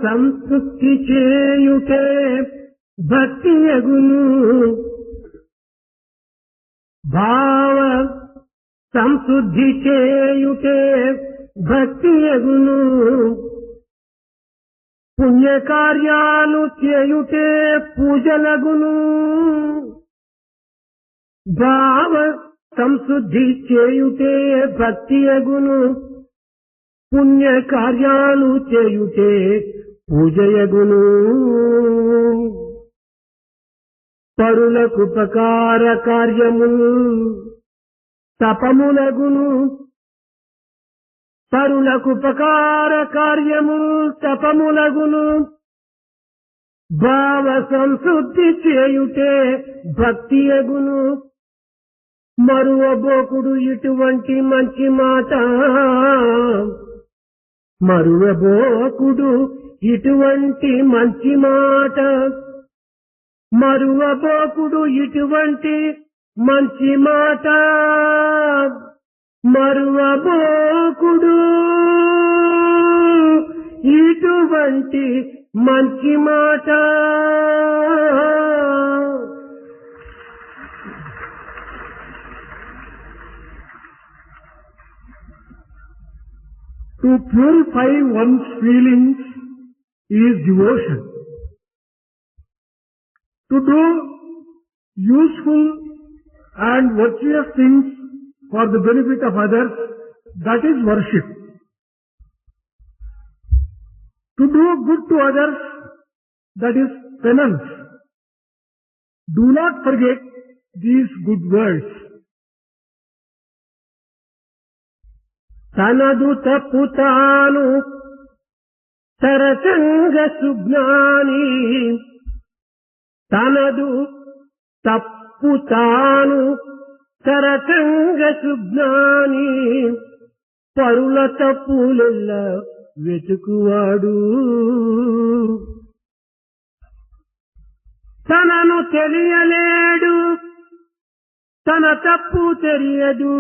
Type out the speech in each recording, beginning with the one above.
సంతృప్తి చేయుటే భక్తి యగును. భావ సంశుద్ధి చేయుటే భక్తి యగును. పుణ్యకార్యాలు చేయుటే పూజలగును. భావ సంశుద్ధి చేయుటే భక్తి యగును. పుణ్యకార్యాలు చేయుటే పూజయగును. పరులకుపకార కార్యములు తపములగును. పరులకుపకార కార్యములు తపములగును. భావ సంశుద్ధి చేయుటే భక్తి యగును. మరువబోకుడు ఇటువంటి మంచి మాట. మరువబోకుడు ఇటువంటి మంచి మాట. మరువబోకుడు ఇటువంటి మంచి మాట. మరువబోకుడు ఇటువంటి మంచి మాట. To purify one's feelings is devotion. To do useful and virtuous things for the benefit of others, that is worship. To do good to others, that is penance. Do not forget these good words. తనదు తప్పు తాను తరచంగ సుజ్ఞాని. తనదు తప్పు తాను తరచంగ సుజ్ఞాని. పరుల తప్పులెల్ల వెతుకువాడు. తనను తెలియలేడు, తన తప్పు తెలియదు.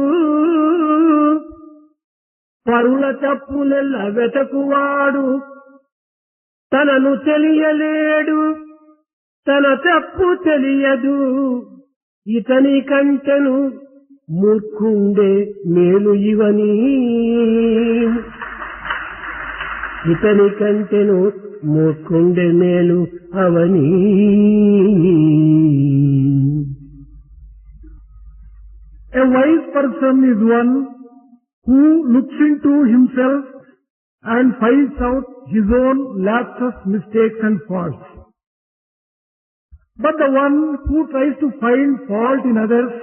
పరుల తప్పులెల్ల వెతకువాడు. తనను తెలియలేడు, తన తప్పు తెలియదు. ఇతని కంటెను మూర్ఖుండే మేలు ఇవని. ఇతని కంటెను మూర్ఖుండే మేలు అవని. A wise person is one who looks into himself and finds out his own lapses, mistakes and faults. But the one who tries to find fault in others,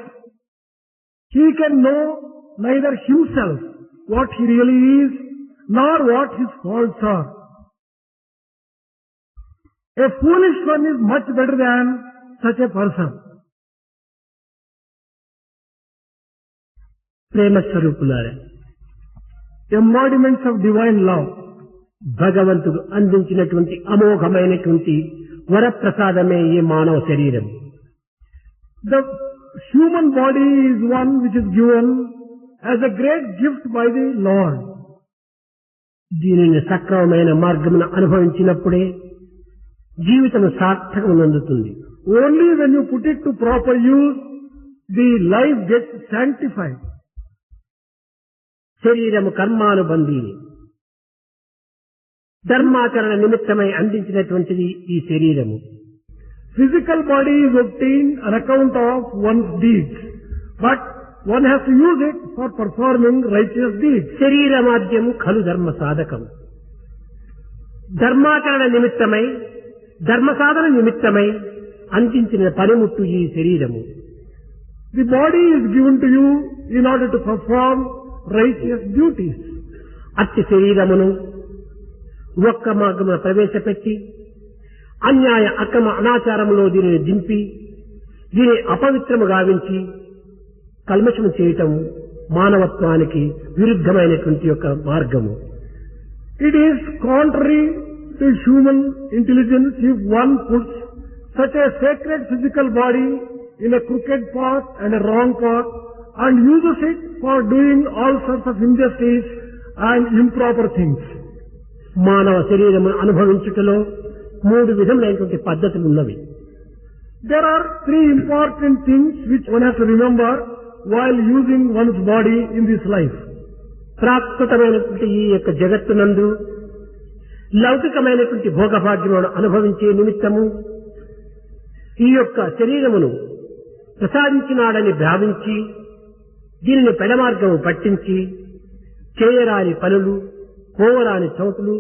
he can know neither himself what he really is, nor what his faults are. A foolish one is much better than such a person. ప్రేమ స్వరూపులారా, Embodiments of divine love. భగవంతుడు అందించినటువంటి అమోఘమైనటువంటి వరప్రసాదమే ఈ మానవ శరీరం. The human body is one which is given as a great gift by the Lord. దీనిని సక్రమమైన మార్గమును అనుభవించినప్పుడే జీవితం సార్థకమునందుతుంది. Only when you put it to proper use, the life gets sanctified. శరీరము కర్మానుబంధి. ధర్మాచరణ నిమిత్తమై అందించినటువంటిది ఈ శరీరము. Physical body is obtained on account of one's deeds, but one has to use it for performing righteous deeds. శరీరమాద్యం ఖలు ధర్మ సాధకం. ధర్మాచరణ నిమిత్తమై, ధర్మ సాధన నిమిత్తమై అందించిన పనిముట్టు ఈ శరీరము. The body is given to you in order to perform righteous duties. అట్టి శరీరమును ఒక్క మార్గమున ప్రవేశపెట్టి అన్యాయ అక్రమ అనాచారములో దీనిని దింపి దీని అపవిత్రము గావించి కల్మషము చేయటం మానవత్వానికి విరుద్ధమైనటువంటి యొక్క మార్గము. It is contrary to human intelligence if one puts such a sacred physical body in a crooked path and a wrong path and uses it for doing all sorts of injustice and improper things. మానవ శరీరమును అనుభవించుటలో 3 విధములైనటువంటి పద్ధతులు ఉన్నవి. There are 3 important things which one has to remember while using one's body in this life. ప్రాకృతమైనటువంటి ఈ యొక్క జగత్తునందు లౌకికమైనటువంటి భోగభాగ్యములను అనుభవించే నిమిత్తము ఈ యొక్క శరీరమును ప్రసాదించినాడని భావించి దీనిని పెడమార్గము పట్టించి చేయరాని పనులు, పోవరాని చోటులు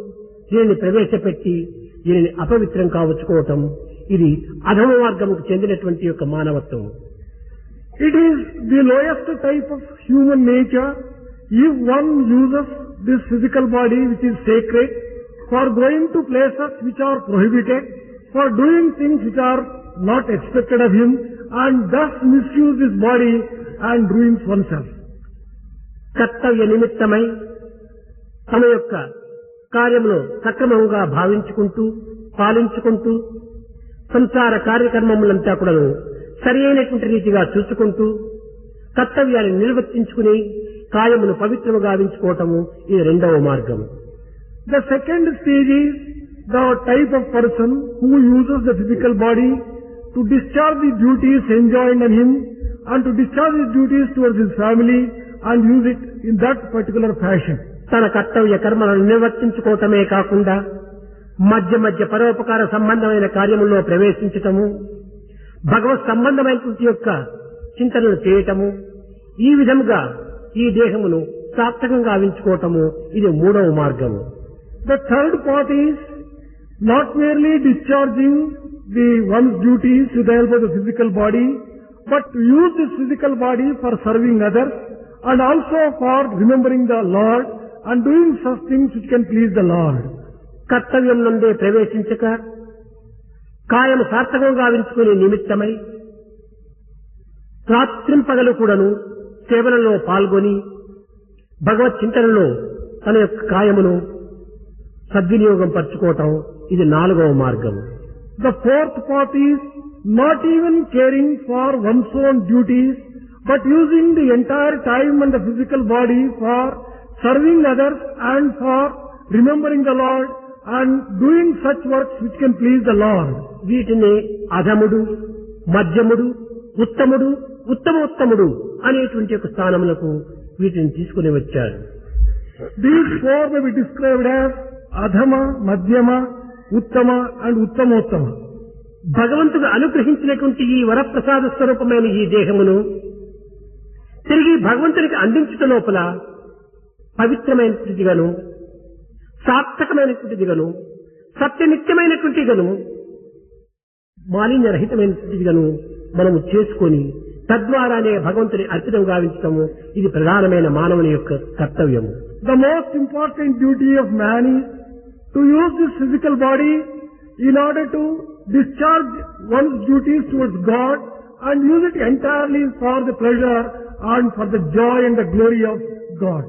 దీనిని ప్రవేశపెట్టి దీనిని అపవిత్రం కావచ్చుకోవటం, ఇది అధమ మార్గముకు చెందినటువంటి యొక్క మానవత్వం. It is the lowest type of human nature if one uses this physical body which is sacred for going to places which are prohibited, for doing things which are not expected of him, and thus misuse his body and ruins oneself. కర్తవ్య నిమిత్తమై తమ యొక్క కార్యమును సక్రమంగా భావించుకుంటూ పాలించుకుంటూ సంసార కార్యక్రమములంతా కూడా సరి అయినటువంటి రీతిగా చూసుకుంటూ కర్తవ్యాన్ని నిర్వర్తించుకుని కాయమును పవిత్రము గావించుకోవటము ఇది రెండవ మార్గం. The second stage is the type of person who uses the physical body to discharge the duties enjoined on him and to discharge his duties towards his family and use it in that particular fashion. తన కర్తవ్య కర్మలను నిర్వర్తించుకోవటమే కాకుండా మధ్య మధ్య పరోపకార సంబంధమైన కార్యముల్లో ప్రవేశించటము, భగవత్ సంబంధమైనటువంటి యొక్క చింతనలు చేయటము, ఈ విధముగా ఈ దేహమును సార్థకంగా గావించుకోవటము ఇది మూడవ మార్గము. The third part is not merely discharging the one's duties with the help of the physical body, but to use this physical body for serving others and also for remembering the Lord and doing such things which can please the Lord. కర్తవ్యం నుండే ప్రవేశించక కాయము సార్థకంగా గావించుకునే నిమిత్తమై రాత్రింపగలు కూడాను సేవలలో పాల్గొని భగవత్ చింతనలో తన యొక్క కాయమును సద్వినియోగం పరచుకోవటం ఇది నాలుగవ మార్గం. The fourth path is not even caring for one's own duties, but using the entire time and the physical body for serving others and for remembering the Lord and doing such works which can please the Lord. వీటిని అధముడు, మధ్యముడు, ఉత్తముడు, ఉత్తమోత్తముడు అనేటువంటి ఒక స్థానములకు వీటిని తీసుకుని వచ్చారు. These 4 may be described as అధమ, మధ్యమ, ఉత్తమ అండ్ ఉత్తమోత్తమ. భగవంతుడు అనుగ్రహించినటువంటి ఈ వరప్రసాద స్వరూపమైన ఈ దేహమును తిరిగి భగవంతునికి అందించట లోపల పవిత్రమైనటువంటిదిగాను, సార్థకమైనటువంటిదిగాను, సత్యనిత్యమైనటువంటిదిగాను, మాలిన్యరహితమైనటువంటిదిగాను మనము చేసుకొని తద్వారానే భగవంతుని అర్పితం గావించటము ఇది ప్రధానమైన మానవుని యొక్క కర్తవ్యము. The most important duty of man is to use this physical body in order to discharge one's duties towards God and use it entirely for the pleasure and for the joy and the glory of God.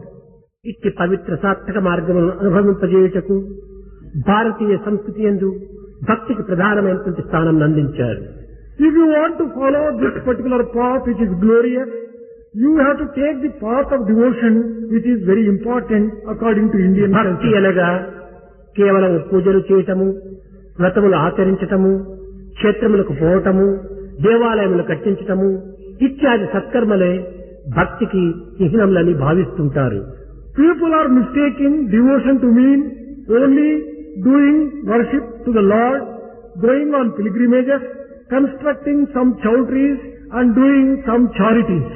ఇట్టి పవిత్ర సార్థక మార్గములను అనుభవింపజేయుటకు భారతీయ సంస్కృతి యందు భక్తికి ప్రధానమైనటువంటి స్థానం అందించారు. If you want to follow this particular path which is glorious, you have to take the path of devotion which is very important according to Indian భక్తి culture. అనగా కేవలం పూజలు చేయటము, వ్రతములు ఆచరించటము, క్షేత్రములకు పోవటము, దేవాలయములు కట్టించటము ఇత్యాది సత్కర్మలే భక్తికి చిహ్నములని భావిస్తుంటారు. People are mistaking devotion to mean only doing worship to the Lord, going on pilgrimages, constructing some chowdhuries and doing some charities.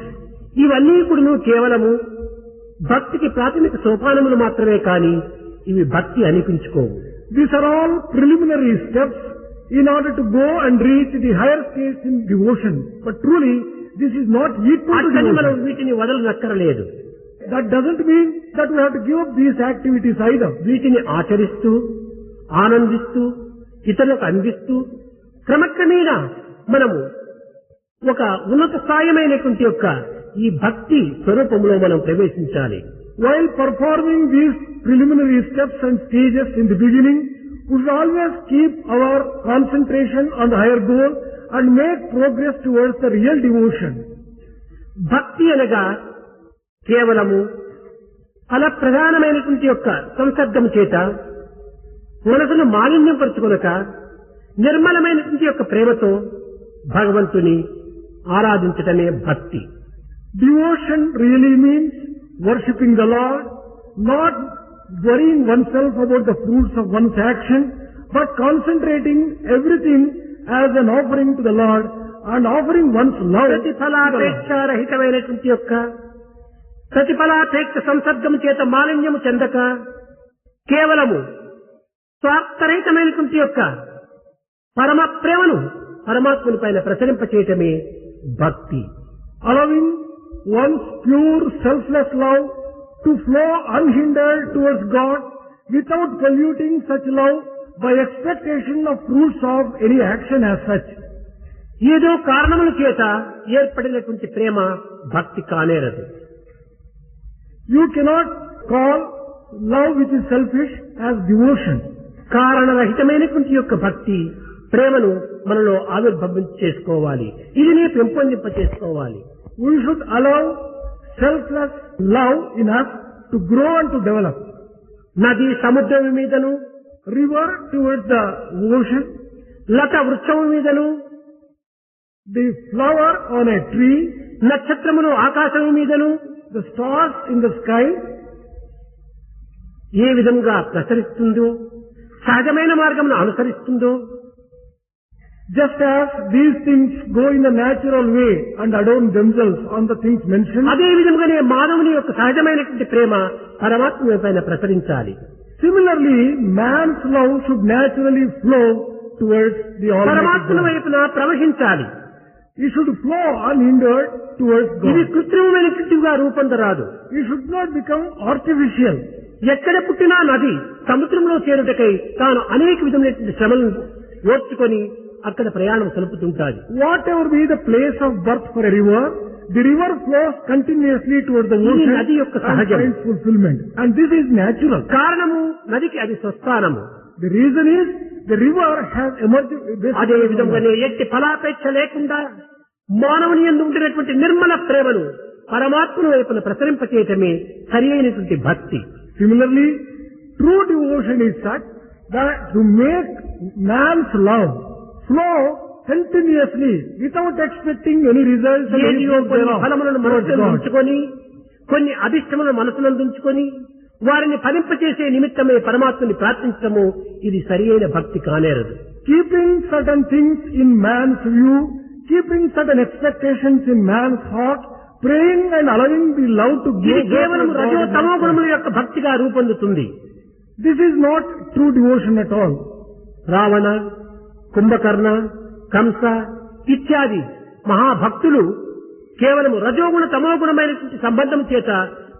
ఇవన్నీ కూడా కేవలము భక్తికి ప్రాథమిక సోపానములు మాత్రమే కాని ఇవి భక్తి అనిపించుకోవు. These are all preliminary steps in order to go and reach the higher stage in devotion. But truly, this is not equal to అట్లని మనం devotion. వీటిని వదలనక్కరలేదు. That doesn't mean that we have to give up these activities either. వీటిని ఆచరిస్తూ ఆనందిస్తూ ఇతరులకు అందిస్తూ క్రమక్రమేణా మనము ఒక ఉన్నత స్థాయిమైనటువంటి యొక్క ఈ భక్తి స్వరూపంలో మనం ప్రవేశించాలి. While performing these preliminary steps and stages in the beginning, we should always keep our concentration on the higher goal and make progress towards the real devotion. భక్తి అనగా కేవలము ఫల ప్రధానమైనటువంటి యొక్క సంసర్గం చేత మనసును మాలిన్యం పరుచుకొనక నిర్మలమైనటువంటి యొక్క ప్రేమతో భగవంతుని ఆరాధించటమే భక్తి. Devotion really means worshipping the Lord, not worrying oneself about the fruits of one's action, but concentrating everything as an offering to the Lord and offering one's love to the ప్రతిఫలాపేక్ష Lord. రహితమైనటువంటి యొక్క ప్రతిఫలాపేక్ష సంసర్గం చేత మాలిన్యము చెందక కేవలము స్వార్థరహితమైనటువంటి యొక్క పరమ ప్రేమను పరమాత్ముని పైన ప్రసరింపచేయటమే భక్తి. Allowing one's pure selfless love to flow unhindered towards God without polluting such love by expectation of fruits of any action as such. ఏదో కారణముల చేత ఏర్పడినటువంటి ప్రేమ భక్తి కానేరదు. You cannot call love which is selfish as devotion. కారణరహితమైనటువంటి యొక్క భక్తి ప్రేమను మనలో ఆవిర్భవింప చేసుకోవాలి, ఇదినే పెంపొందింప చేసుకోవాలి. We should allow selfless love in us to grow and to develop. నది సముద్రం మీదను, River towards the ocean, లత వృక్షము మీదను, the flower on a tree, నక్షత్రములు ఆకాశము మీదను the stars in the sky, ఏ విధంగా ప్రసరిస్తుందో, సహజమైన మార్గమును అనుసరిస్తుందో, just as these things go in the natural way and adorn themselves on the things mentioned, అదే విధంగానే మానవుని యొక్క సహజమైనటువంటి ప్రేమ పరమాత్మ పైన ప్రసరించాలి. similarly, man's love should naturally flow towards the పరమాత్మ Almighty God. వైపున ప్రవహించాలి. He should flow unhindered towards ఇది God. కృత్రిమమైనటువంటిగా రూపొందరాదు. He should not become artificial. ఎక్కడ పుట్టినా నది సముద్రంలో చేరుటకై తాను అనేక విధమైనటువంటి శ్రమలను ఓర్చుకొని అక్కడ ప్రయాణం సలుపుతుంటాది. Whatever be the place of birth for a river, the river flows continuously towards the ఇది ocean నది యొక్క and సహజం. finds fulfillment. And this is natural. కారణము నదికి అది స్వస్థానము. The reason is the river has emerged. అదే విధంగానే ఎట్టి ఫలాపేక్ష లేకుండా మానవుని యందు ఉండినటువంటి నిర్మల ప్రేమను పరమాత్మ వైపున ప్రసరింపచేయటమే సరి అయినటువంటి భక్తి. Similarly, true devotion is such that to make man's love flow continuously without expecting any results and any ఏదియో fruit కొన్ని thereof ఫలములను towards మనసులో God. ఉంచుకొని, కొన్ని అభిష్టములను మనసులో ఉంచుకొని వారిని ఫలింపచేసే నిమిత్తమే పరమాత్మని ప్రార్థించడము ఇది సరి అయిన భక్తి కానేరదు. Keeping certain things in man's view, keeping certain expectations in man's heart, praying and allowing the love to ఇది grow. కేవలం రజో తమో గుణముల యొక్క భక్తిగా రూపొందుతుంది. This is not true devotion at all. Ravana, Kumbhakarna, Kamsa ఇత్యాది మహాభక్తులు కేవలము రజోగుణ తమోగుణమైనటువంటి సంబంధం చేత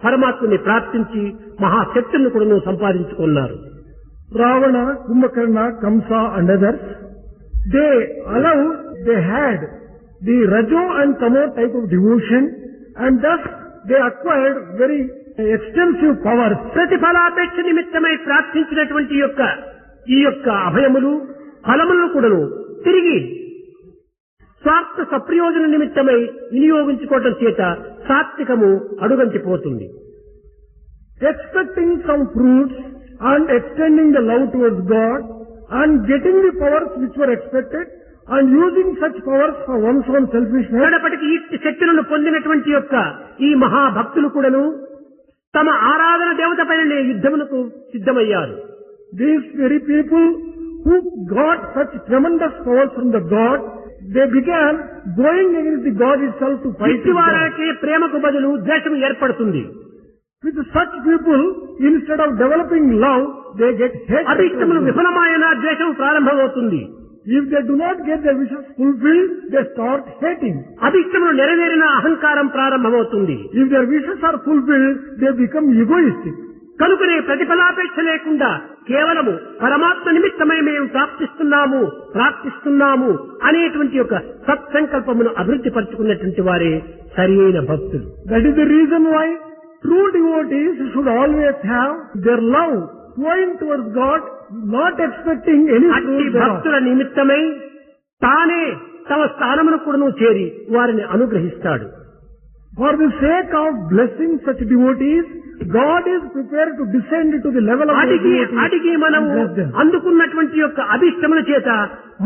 పరమాత్మని ప్రార్థించి మహాశక్తులను కూడా సంపాదించుకున్నారు. Ravana, Kumbhakarna, Kamsa and others, they had the Rajo and Tamo type of devotion and thus they acquired very extensive powers. ప్రతిఫలాపేక్ష నిమిత్తమై ప్రార్థించినటువంటి ఈ యొక్క అభయములు ఫలములను కూడాను తిరిగి స్వార్థ సప్రయోజన నిమిత్తమై వినియోగించుకోవటం చేత సాత్వికము అడుగంటిపోతుంది. Expecting some fruits and extending the love towards God and getting the powers which were expected and using such powers for one's own selfishness. కడపటికి ఈ శక్తులను పొందినటువంటి యొక్క ఈ మహాభక్తులు కూడాను తమ ఆరాధన దేవత పైన యుద్ధమునకు సిద్ధమయ్యారు. These very people who got such tremendous powers from the God, they began going against the God itself to fight ఇట్టి with God. వారికి ప్రేమకు బదులు ద్వేషం ఏర్పడుతుంది. With such people, instead of developing love, they get hate. అభిష్టములు విఫలమైన ద్వేషం ప్రారంభమవుతుంది. If they do not get their wishes fulfilled, they start hating. అభిష్టములు నెరవేరిన అహంకారం ప్రారంభమవుతుంది. If their wishes are fulfilled, they become egoistic. కనుకనే ప్రతిఫలాపేక్ష లేకుండా కేవలము పరమాత్మ నిమిత్తమై మేము ప్రార్థిస్తున్నాము అనేటువంటి ఒక సత్సంకల్పమును అభివృద్ధి పరుచుకున్నటువంటి వారే సరి అయిన భక్తులు. That is the reason why true devotees should always have their love flowing towards God, not expecting any అట్టి fruit thereof. భక్తుల నిమిత్తమై తానే తమ స్థానమును కూడాను చేరి వారిని అనుగ్రహిస్తాడు. For the sake of blessing such devotees, God is prepared to descend to the level of the devotees అడిగి మనము and bless them. అందుకున్నటువంటి యొక్క అభిష్టముల చేత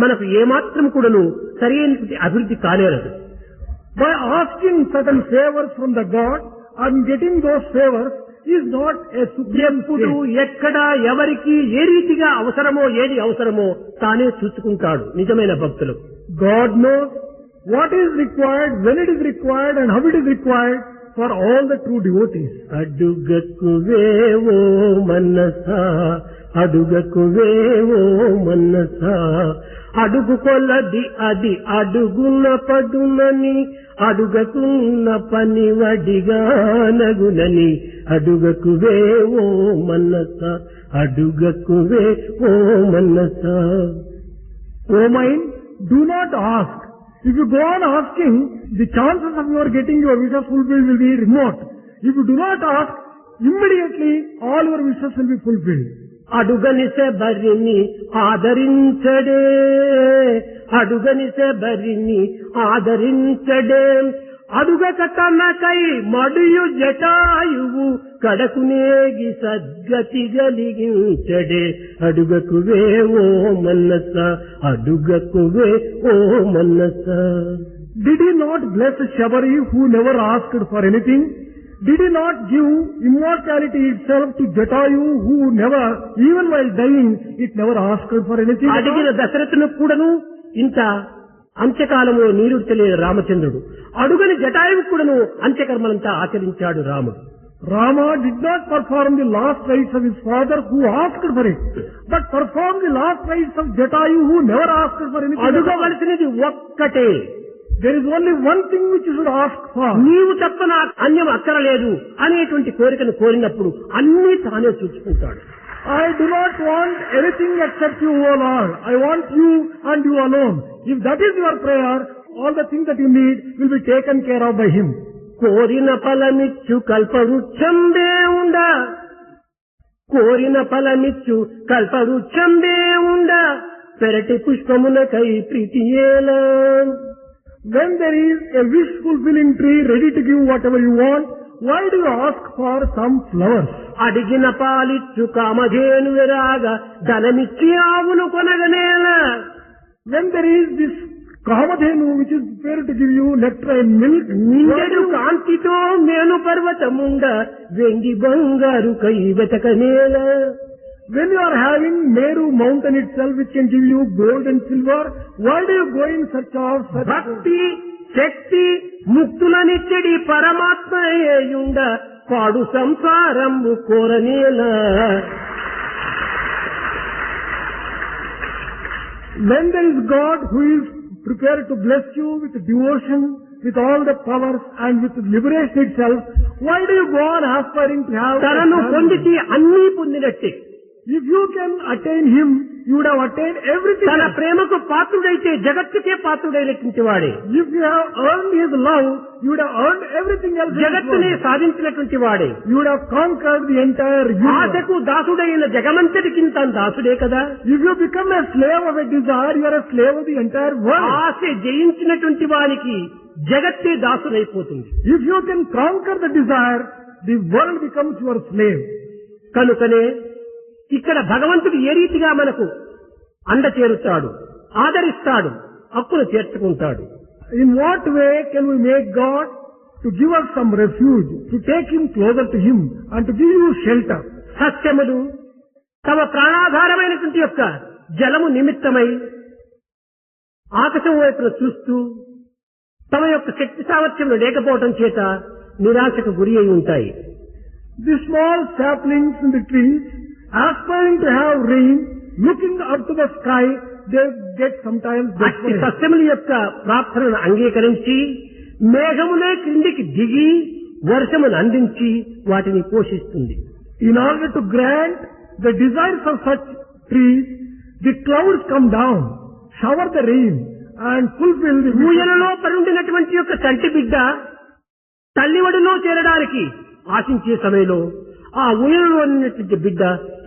మనకు ఏమాత్రం కూడాను సరైనటువంటి అభివృద్ధి కానేరదు. By asking certain favors from the God and getting those favors is not a supreme ఎప్పుడు state. ఎక్కడ ఎవరికి ఏ రీతిగా అవసరమో ఏది అవసరమో తానే చూసుకుంటాడు నిజమైన భక్తులు. God knows what is required, when it is required and how it is required for all the true devotees. అడుగకువేవో మనసా అడుగకువేవో మనసా అడుగు కొలది అది అడుగున పడునని అడుగకున్న పని వడిగా నగునని అడుగకువేవో మనసా అడుగకువేవో మనసా. O mind, do not ask. If you go on asking, the chances of your getting your wishes fulfilled will be remote. If you do not ask, immediately all your wishes will be fulfilled. అడుగనిసే బరిని ఆదరించడే అడుగనిసే బరిని ఆదరించడే అడుగక తనకై మడియు Jatayu కడకునేగి సద్గతి గలిగించడే అడుగకువేవో మనస అడుగకువేవో మనస. Did he not bless Shabari who never asked for anything? Did he not give immortality itself to Jatayu who never, even while dying, it never asked for anything? అడిగిన దశరథును కూడాను ఇంత అంత్యకాలంలో నీరుడితలేని రామచంద్రుడు అడుగని జటాయువు కూడాను అంత్యకర్మలంతా ఆచరించాడు రాముడు. Rama did not perform the last rites of his father who asked for it, but performed the last rites of Jatayu who never asked for anything. అడుగవలసినది ఒక్కటే. There is only one thing which you should ask for. నీవు తప్ప నాకు అన్యం అక్కరలేదు అనేటువంటి కోరికను కోరినప్పుడు అన్నీ తానే చూసుకుంటాడు. I do not want anything except you, O Lord. I want you and you alone. If that is your prayer, all the things that you need will be taken care of by Him. కోరిన ఫలమిచ్చు కల్పవృక్షంబే ఉండ కోరిన ఫలమిచ్చు కల్పవృక్షంబే ఉండ పెరటి పుష్పమునకై ప్రీతియేలా. When there is a wish fulfilling tree ready to give whatever you want, why do you ask for some flowers? అడిగిన పాలిచ్చు కామధేను విరాగా ధనమిచ్చి ఆవును కొనగనేలా. When there is this Kamadhenu which is prepared to give you nectar and milk, నిండెడు కాంతితో మేను పర్వతముండ వెండి బంగారు కై వెతకనేలా. when you are having Meru mountain itself which can give you gold and silver, why do you go in search of such? భక్తి శక్తి ముక్తులనిచ్చడి పరమాత్మయేయుండ పాడు సంసారంబు కోరనేలా. When there is God who is prepared to bless you with devotion, with all the powers and with liberation itself, why do you go on aspiring to have తనను that? పొందితే అన్నీ పొందినట్టే. If you can attain Him, you would have attained everything. తన ప్రేమకు పాత్రుడైతే జగత్తుకే పాత్రుడైనటువంటి వాడే. If you have earned His love, you would have earned everything else. in this జగత్తునే world. సాధించినటువంటి వాడే. You would have conquered the entire universe. ఆశకు దాసుడైన జగమంతటికి తాను దాసుడే కదా. If you become a slave of a desire, you are a slave of the entire world. ఆశ జయించినటువంటి వారికి జగత్తే దాసుడైపోతుంది. If you can conquer the desire, the world becomes your slave. కనుకనే ఇక్కడ భగవంతుడు ఏ రీతిగా మనకు అండ చేరుతాడు, ఆదరిస్తాడు, హక్కును చేర్చుకుంటాడు. In what way can we make God to give us some refuge, to take Him closer to Him and to give you shelter? సత్యములు తమ ప్రాణాధారమైనటువంటి యొక్క జలము నిమిత్తమై ఆకాశం వైపును చూస్తూ తమ యొక్క శక్తి సామర్థ్యం లేకపోవటం చేత నిరాశకు గురి అయి ఉంటాయి. The small saplings in the trees, aspiring to have rain, looking up to the sky, they get sometimes అట్టి desperate. సస్యముల యొక్క ప్రార్థనను అంగీకరించి మేఘములే క్రిందికి దిగి వర్షమును అందించి వాటిని పోషిస్తుంది. In order to grant the desires of such trees, the clouds come down, shower the rain and fulfill the wishes. ఊయలలో పరుండినటువంటి యొక్క చంటి బిడ్డ తల్లివడిలో చేరడానికి ఆశించే సమయంలో ఆ ఊయలలో ఉన్నటువంటి బిడ్డ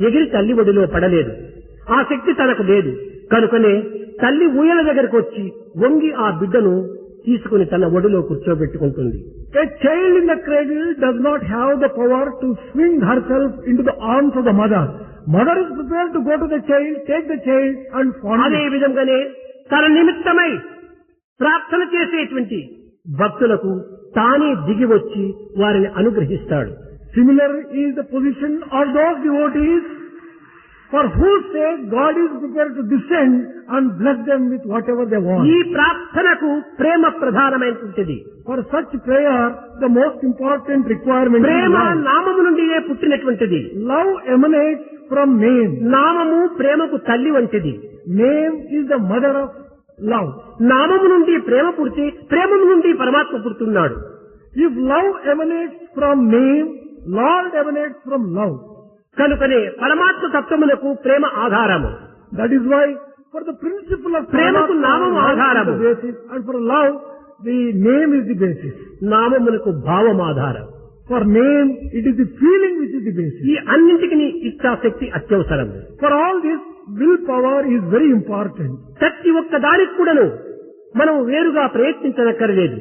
ఎగిరి తల్లివడిలో పడలేదు. ఆ శక్తి తనకు లేదు. కనుకనే తల్లి ఊయల దగ్గరకు వచ్చి వంగి ఆ బిడ్డను తీసుకుని తన ఒడిలో కూర్చోబెట్టుకుంటుంది. A child in the cradle does not have the power to swing herself into the arms of the mother. Mother is prepared to go to the child, take the child and fondle అదే it. విధంగానే తన నిమిత్తమై ప్రార్థన చేసేటువంటి భక్తులకు తానే దిగి వచ్చి వారిని అనుగ్రహిస్తాడు. Similar is the position of those devotees for whose sake God is prepared to descend and bless them with whatever they want. ఈ ప్రార్థనకు ప్రేమ ప్రధానమైనటువంటిది. For such prayer, the most important requirement is Prema love. నామము నుండియే పుట్టినటువంటిది. Love emanates from name. నామము ప్రేమకు తల్లి వంటిది. Name is the mother of love. నామము నుండి ప్రేమ పుడితే ప్రేమము నుండి పరమాత్మ పుడుతున్నాడు. If love emanates from name, Lord emanates from love. కనుకనే పరమాత్మ తత్వమునకు ప్రేమ ఆధారము. That is why for the principle of ప్రేమకు Paramatma, నామము love ఆధారము. is the basis, and for love, the name is the basis. నామమునకు భావం ఆధారం. For name, it is the feeling which is the basis. ఈ అన్నింటికి ఇచ్ఛాశక్తి అత్యవసరము. For all this, willpower is very important. ప్రతి ఒక్క దానికి కూడాను మనం వేరుగా ప్రయత్నించనక్కర్లేదు.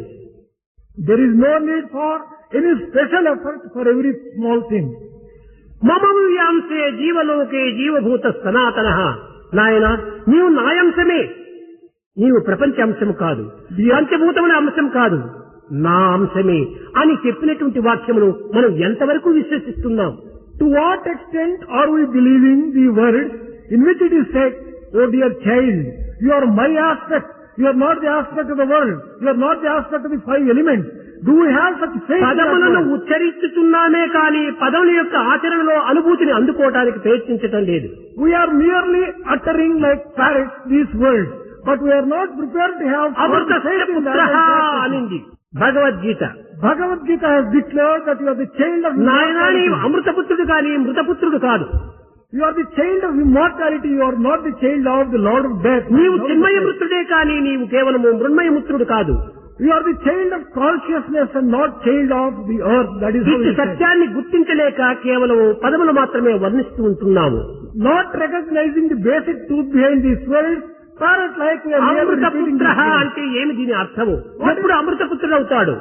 There is no need for any special effort for every small thing. మమము యాంసే జీవలోకే జీవభూత సనాతన. నాయన నీవు నాయంశమే, నీవు ప్రపంచ అంశము కాదు, పంచభూతముల అంశం కాదు, నా అంశమే అని చెప్పినటువంటి వాక్యమును మనం ఎంతవరకు విశ్వసిస్తున్నాం? To what extent are we believing the words in which it is said, "Oh dear child, you are my aspect, you are not the aspect of the world, you are not the aspect of the five elements"? Do we have such faith in that పదములను word? ఉచ్చరిస్తున్నామే కానీ పదముల యొక్క ఆచరణలో అనుభూతిని అందుకోవడానికి ప్రయత్నించటం లేదు. We are merely uttering like parrots these words, but we are not prepared to have Amrutha firm faith in that. పుత్రః అనింది Bhagavad Gita. Bhagavad Gita has declared that you are the child of నాయన నీవు immortality. అమృతపుత్రుడు కానీ మృతపుత్రుడు కాదు. You are the child of immortality, you are not the child of the Lord of death. నీవు చిన్మయపుత్రుడే కానీ నీవు కేవలము మృన్మయపుత్రుడు కాదు. You are the child of consciousness and not child of the earth. That is how ఇట్టి it is said. సత్యాన్ని గుర్తించలేక కేవలం పదములు మాత్రమే వర్ణిస్తూ ఉంటున్నాము. Not recognizing the basic truth behind these words, parrot like we are merely repeating అమృతపుత్ర these words. అంటే ఏమి దీని అర్థము? ఎప్పుడు అమృతపుత్రుడు అవుతాడు?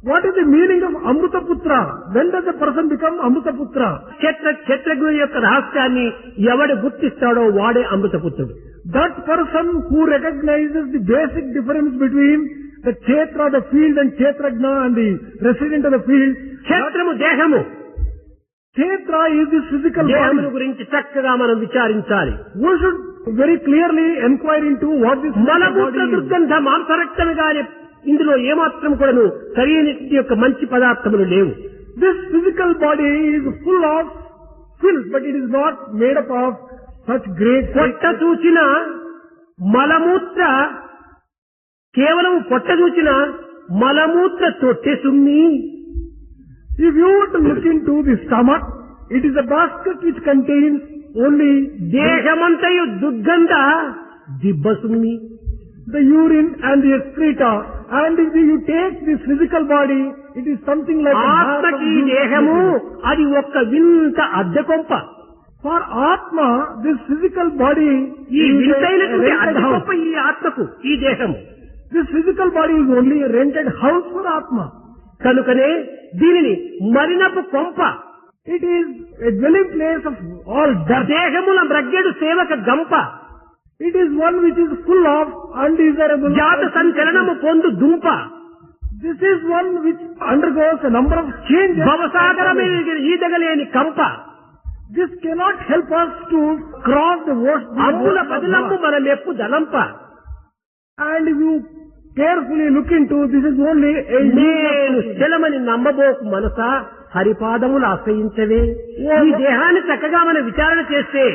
What is the meaning of Amrutaputra? When does a person become Amrutaputra? క్షేత్రజ్ఞుని యొక్క రహస్యాన్ని ఎవడు గుర్తిస్తాడో వాడే అమృతపుత్రుడు. That person who recognizes the basic difference between the Kshetra, the field, and Kshetrajna and the resident of the field. క్షేత్రము దేహము. Kshetra is the physical దేహమును body. గురించి చక్కగా మనం విచారించాలి. We should very clearly inquire into what this physical మలమూత్ర body is. దుర్గంధ మాంసరక్తము గాని ఇందులో ఏమాత్రం కూడాను సరైన యొక్క మంచి పదార్థములు లేవు. This physical body is full of filth, but it is not made up of such great పొట్ట చూచిన మలమూత్ర కేవలం పొట్ట చూచిన మలమూత్ర తొట్టె సుమ్మి. If you were to look into the stomach, it is a basket which contains only దేహమంతయు దుర్గంధ దిబ్బ సుమ్మి. the urine and the excreta. And if you take this physical body, it is something like a bath of ఆత్మకి urine. దేహము అది ఒక్క వింత అద్దె కొంప. For Atma, this physical body ఈ is a వింతైనటువంటి rented అద్దె house. కొంప ఈ ఆత్మకు, ఈ దేహము. This physical body is only a rented house for Atma. కనుకనే దీనిని మరినపు కొంప, It is a dwelling place of all dirt. దేహముల బ్రగ్గెడు సేవక గంప, It is one which is full of undesirable. జాత సంచలనము పొందు దుంప, This is one which undergoes a number of changes. భవసాగరమే ఈదగలేని కంప, This cannot help us to cross the ocean. అమ్ముల పదిలంపు మన మెప్పు దలంప. And if you carefully look into, this is only a నేను స్థిరమని నమ్మబోకు మనసా, హరిపాదములు ఆశ్రయించవే. ఈ దేహాన్ని చక్కగా మనం విచారణ చేస్తే,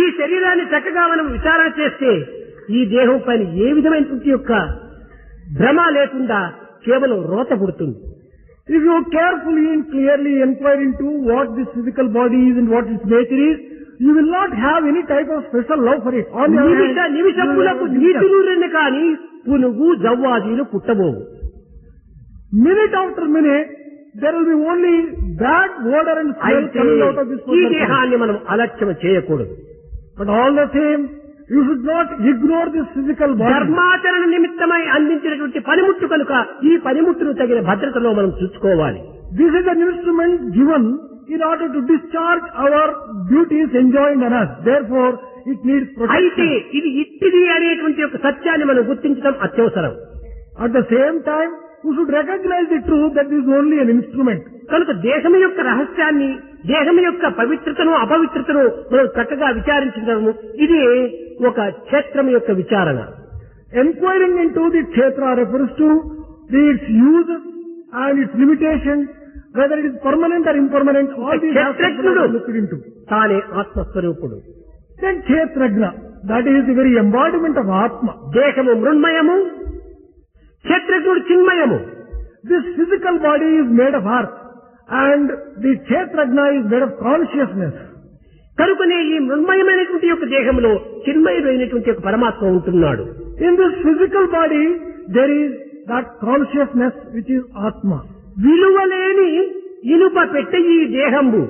ఈ శరీరాన్ని చక్కగా మనం విచారణ చేస్తే, ఈ దేహం పైన ఏ విధమైనటువంటి యొక్క భ్రమ లేకుండా కేవలం రోత పుడుతుంది. If you carefully and clearly inquire into what this physical body is and what its nature is, you will not have any type of special love for it. On the other hand, you will నిమిషములకు have నీటిలు రెండు కానీ పునుగు జవ్వాజీలు పుట్టబోవు. minute after minute, there will be only bad odor and smell అయితే coming out of this ఈ person. దేహాన్ని మనం అలక్ష్యం చేయకూడదు. But all the same, You should not ignore this physical body. ధర్మాచరణ నిమిత్తమై అందించినటువంటి పనిముట్టు కనుక ఈ పనిముట్టును తగిన భద్రతలో మనం చూసుకోవాలి. This is an instrument given in order to discharge our duties enjoined on us. Therefore, it needs అయితే protection. ఇది ఇట్టిది అనేటువంటి ఒక సత్యాన్ని మనం గుర్తించడం అత్యవసరం. At the same time, we should recognize the truth that this is only an instrument. కనుక దేశం యొక్క రహస్యాన్ని, దేశం యొక్క పవిత్రతను అపవిత్రతను మనం చక్కగా విచారించడము ఇది ఒక క్షేత్రం యొక్క విచారణ. Enquiring into the kshetra refers to its use and its limitations, whether it is permanent or impermanent, all these aspects are looked into. తానే ఆత్మస్వరూపుడు. Then kshetrajna, that is the very embodiment of Atma. దేహము మృన్మయము, క్షేత్రజ్ఞుడు చిన్మయము. This physical body is made of earth and the kshetrajna is made of consciousness. కనుకనే ఈ మృన్మయమైనటువంటి యొక్క దేహంలో చిన్మయుడైనటువంటి యొక్క పరమాత్మ ఉంటున్నాడు. In this physical body, there is that consciousness which is Atma. విలువలేని ఇనుప పెట్టె ఈ దేహంబు.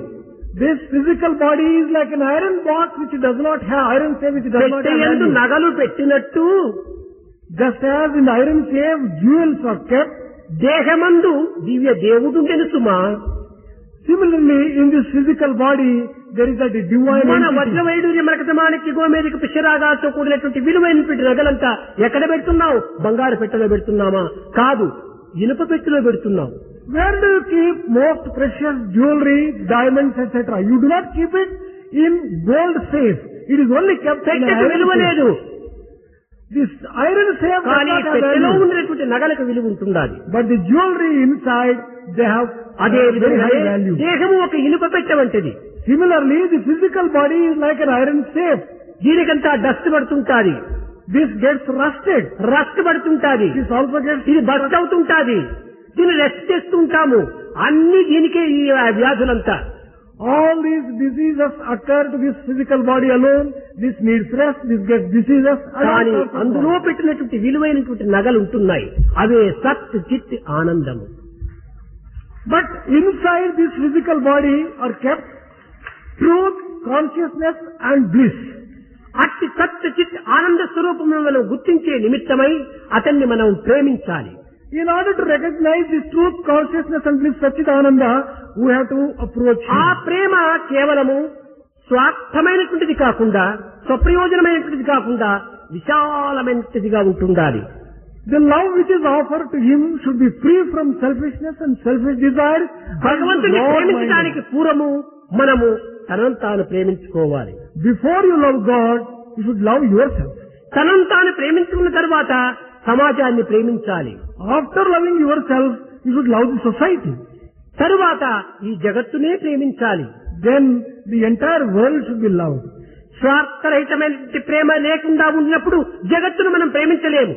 This physical body is like an iron box which does not have iron safe, which does not పెట్టె have యందు value. నగలు పెట్టినట్టు Just as in the iron safe jewels are kept, దేహమందు Divya దేవుడుండెను Suma. similarly in this physical body there is that divine మన entity. వజ్రవైడూర్య మరకతమానికి గోమేధిక పుష్యరాగాలతో కూడినటువంటి విలువైనటువంటి నగలంతా ఎక్కడ పెడుతున్నావు? బంగారు పెట్టెలో పెడుతున్నామా? కాదు, ఇనుప పెట్టెలో పెడుతున్నాం. Where do you keep most precious jewelry, diamonds, etc.? You do not keep it in gold safe. It is only kept in పెట్టెకు iron విలువ safe. లేదు, This iron safe does కానీ not have పెట్టెలో value. ఉన్నటువంటి నగలకు విలువ ఉంటుండాలి. But the jewelry inside, they have అదే very విధంగా high value. దేహము ఒక ఇనుప పెట్టె వంటిది. Similarly, the physical body is like an iron safe. దీనికంతా డస్ట్ పడుతుంటాది, This gets rusted. రస్ట్ పడుతుంటాది, This also gets ఇది బస్ట్ అవుతుంటాది, దీన్ని రెస్ట్ చేస్తుంటాము. అన్ని దీనికే ఈ వ్యాధులంతా. All these diseases occur to this physical body alone. This needs rest. This gets diseases. కానీ అందులో పెట్టినటువంటి విలువైనటువంటి నగలు ఉంటున్నాయి. అవే సత్ చిత్ ఆనందము. But inside this physical body are kept truth, consciousness and bliss. అట్టి సత్ చిత్ ఆనంద స్వరూపమును మనం గుర్తించే నిమిత్తమై అతన్ని మనం ప్రేమించాలి. In order to recognize this truth, consciousness and bliss, Satchidananda, we have to approach ఆ him. ప్రేమ కేవలము స్వార్థమైనటువంటిది కాకుండా, స్వప్రయోజనమైనటువంటిది కాకుండా విశాలమైనటువంటిదిగా ఉంటుండాలి. The love which is offered to him should be free from selfishness and selfish desires. భగవంతుని but broad-minded. ప్రేమించడానికి పూర్వము మనము తనను తాను ప్రేమించుకోవాలి. Before you love God, you should love yourself. తనను తాను ప్రేమించుకున్న తర్వాత సమాజాన్ని ప్రేమించాలి. After loving yourself, you should love the society. తరువాత ఈ జగత్తునే ప్రేమించాలి. Then the entire world should be loved. స్వార్థరహితమైన ప్రేమ లేకుండా ఉన్నప్పుడు జగత్తును మనం ప్రేమించలేము.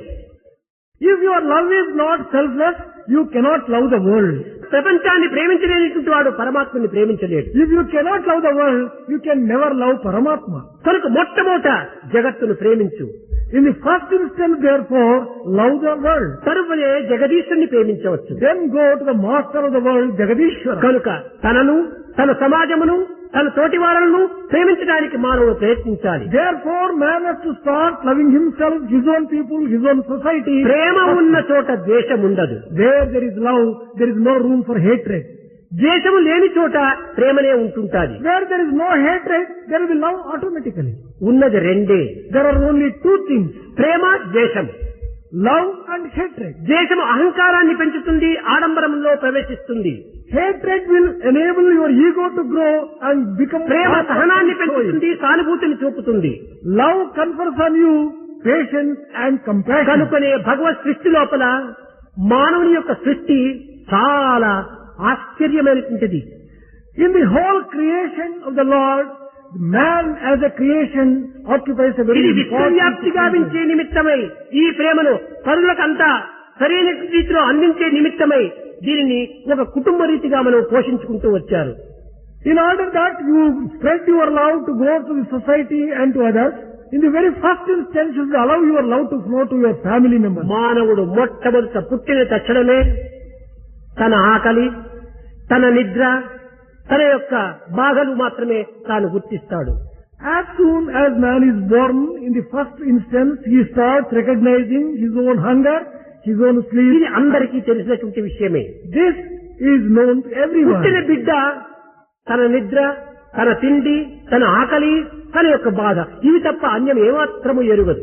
If your love is not selfless, you cannot love the world. ప్రపంచాన్ని ప్రేమించలేనటువంటి వాడు పరమాత్మని ప్రేమించలేడు. If you cannot love the world, you can never love Paramatma. కనుక మొట్టమొదట జగత్తును ప్రేమించు. In the first instance, therefore, love the world. తరువనే జగదీశ్వరుని ప్రేమించవచ్చు. Then go to the master of the world, Jagadishwara. కనుక తనను, తన సమాజమును, తన తోటి వారులను ప్రేమించడానికి మానవుడు ప్రయత్నించాలి. Therefore, man has to start loving himself, his own people, his own society. ప్రేమ ఉన్న చోట ద్వేషం ఉండదు. Where there is love, there is no room for hatred. ద్వేషము లేని చోట ప్రేమనే ఉంటుంటాది. Where there is no hatred, there will be love automatically. ఉన్నది రెండే, There are only two things, ప్రేమ ద్వేషం. love and hatred. ద్వేషము అహంకారాన్ని పెంచుతుంది, ఆడంబరంలో ప్రవేశిస్తుంది. Hatred will enable your ego to grow and become Prema part of సహనాన్ని your soul. పెంచుతుంది, సానుభూతిని చూపుతుంది. Love confers on you patience and compassion. కనుకనే భగవత్ సృష్టి లోపల మానవుని యొక్క సృష్టి చాలా ఆశ్చర్యమైనటువంటిది. In the whole creation of the Lord, man as a creation occupies a very ఇది important విశ్వవ్యాప్తి position. గావించే నిమిత్తమై ఈ ప్రేమను పరులకంతా సరైన రీతిలో అందించే నిమిత్తమై దీనిని ఒక కుటుంబ రీతిగా మనం పోషించుకుంటూ వచ్చారు. In order that you spread your love to go to the society and to others, in the very first instance you should allow your love to flow to your family members. మానవుడు మొట్టమొదట పుట్టిన తక్షణమే తన ఆకలి, తన నిద్ర, తన యొక్క బాధలు మాత్రమే తాను గుర్తిస్తాడు. As soon as man is born, in the first instance, he starts recognizing his own hunger, his own sleep. ఇది అందరికీ తెలిసినటువంటి విషయమే. This is known to everyone. పుట్టిన బిడ్డ తన నిద్ర, తన తిండి, తన ఆకలి, తన యొక్క బాధ ఇవి తప్ప అన్యం ఏమాత్రము ఎరుగదు.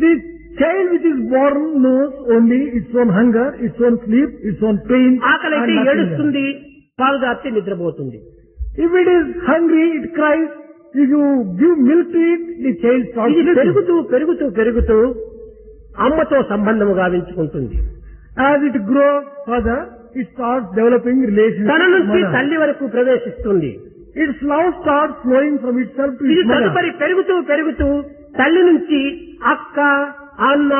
The child which is born knows only its own hunger, its own sleep, its own pain. ఆకలి అయితే ఏడుస్తుంది, పాలు దాచి నిద్రపోతుంది. If it is hungry, it cries. If you give milk to it, the child starts ఇది sleeping. పెరుగుతూ పెరుగుతూ పెరుగుతూ అమ్మతో సంబంధము గావించుకుంటుంది. As it grows further, it starts developing relations తన with నుంచి mother. తల్లి వరకు ప్రవేశిస్తుంది. Its love starts flowing from itself to ఇది its mother. తదుపరి పెరుగుతూ పెరుగుతూ తల్లి నుంచి అక్క, అన్న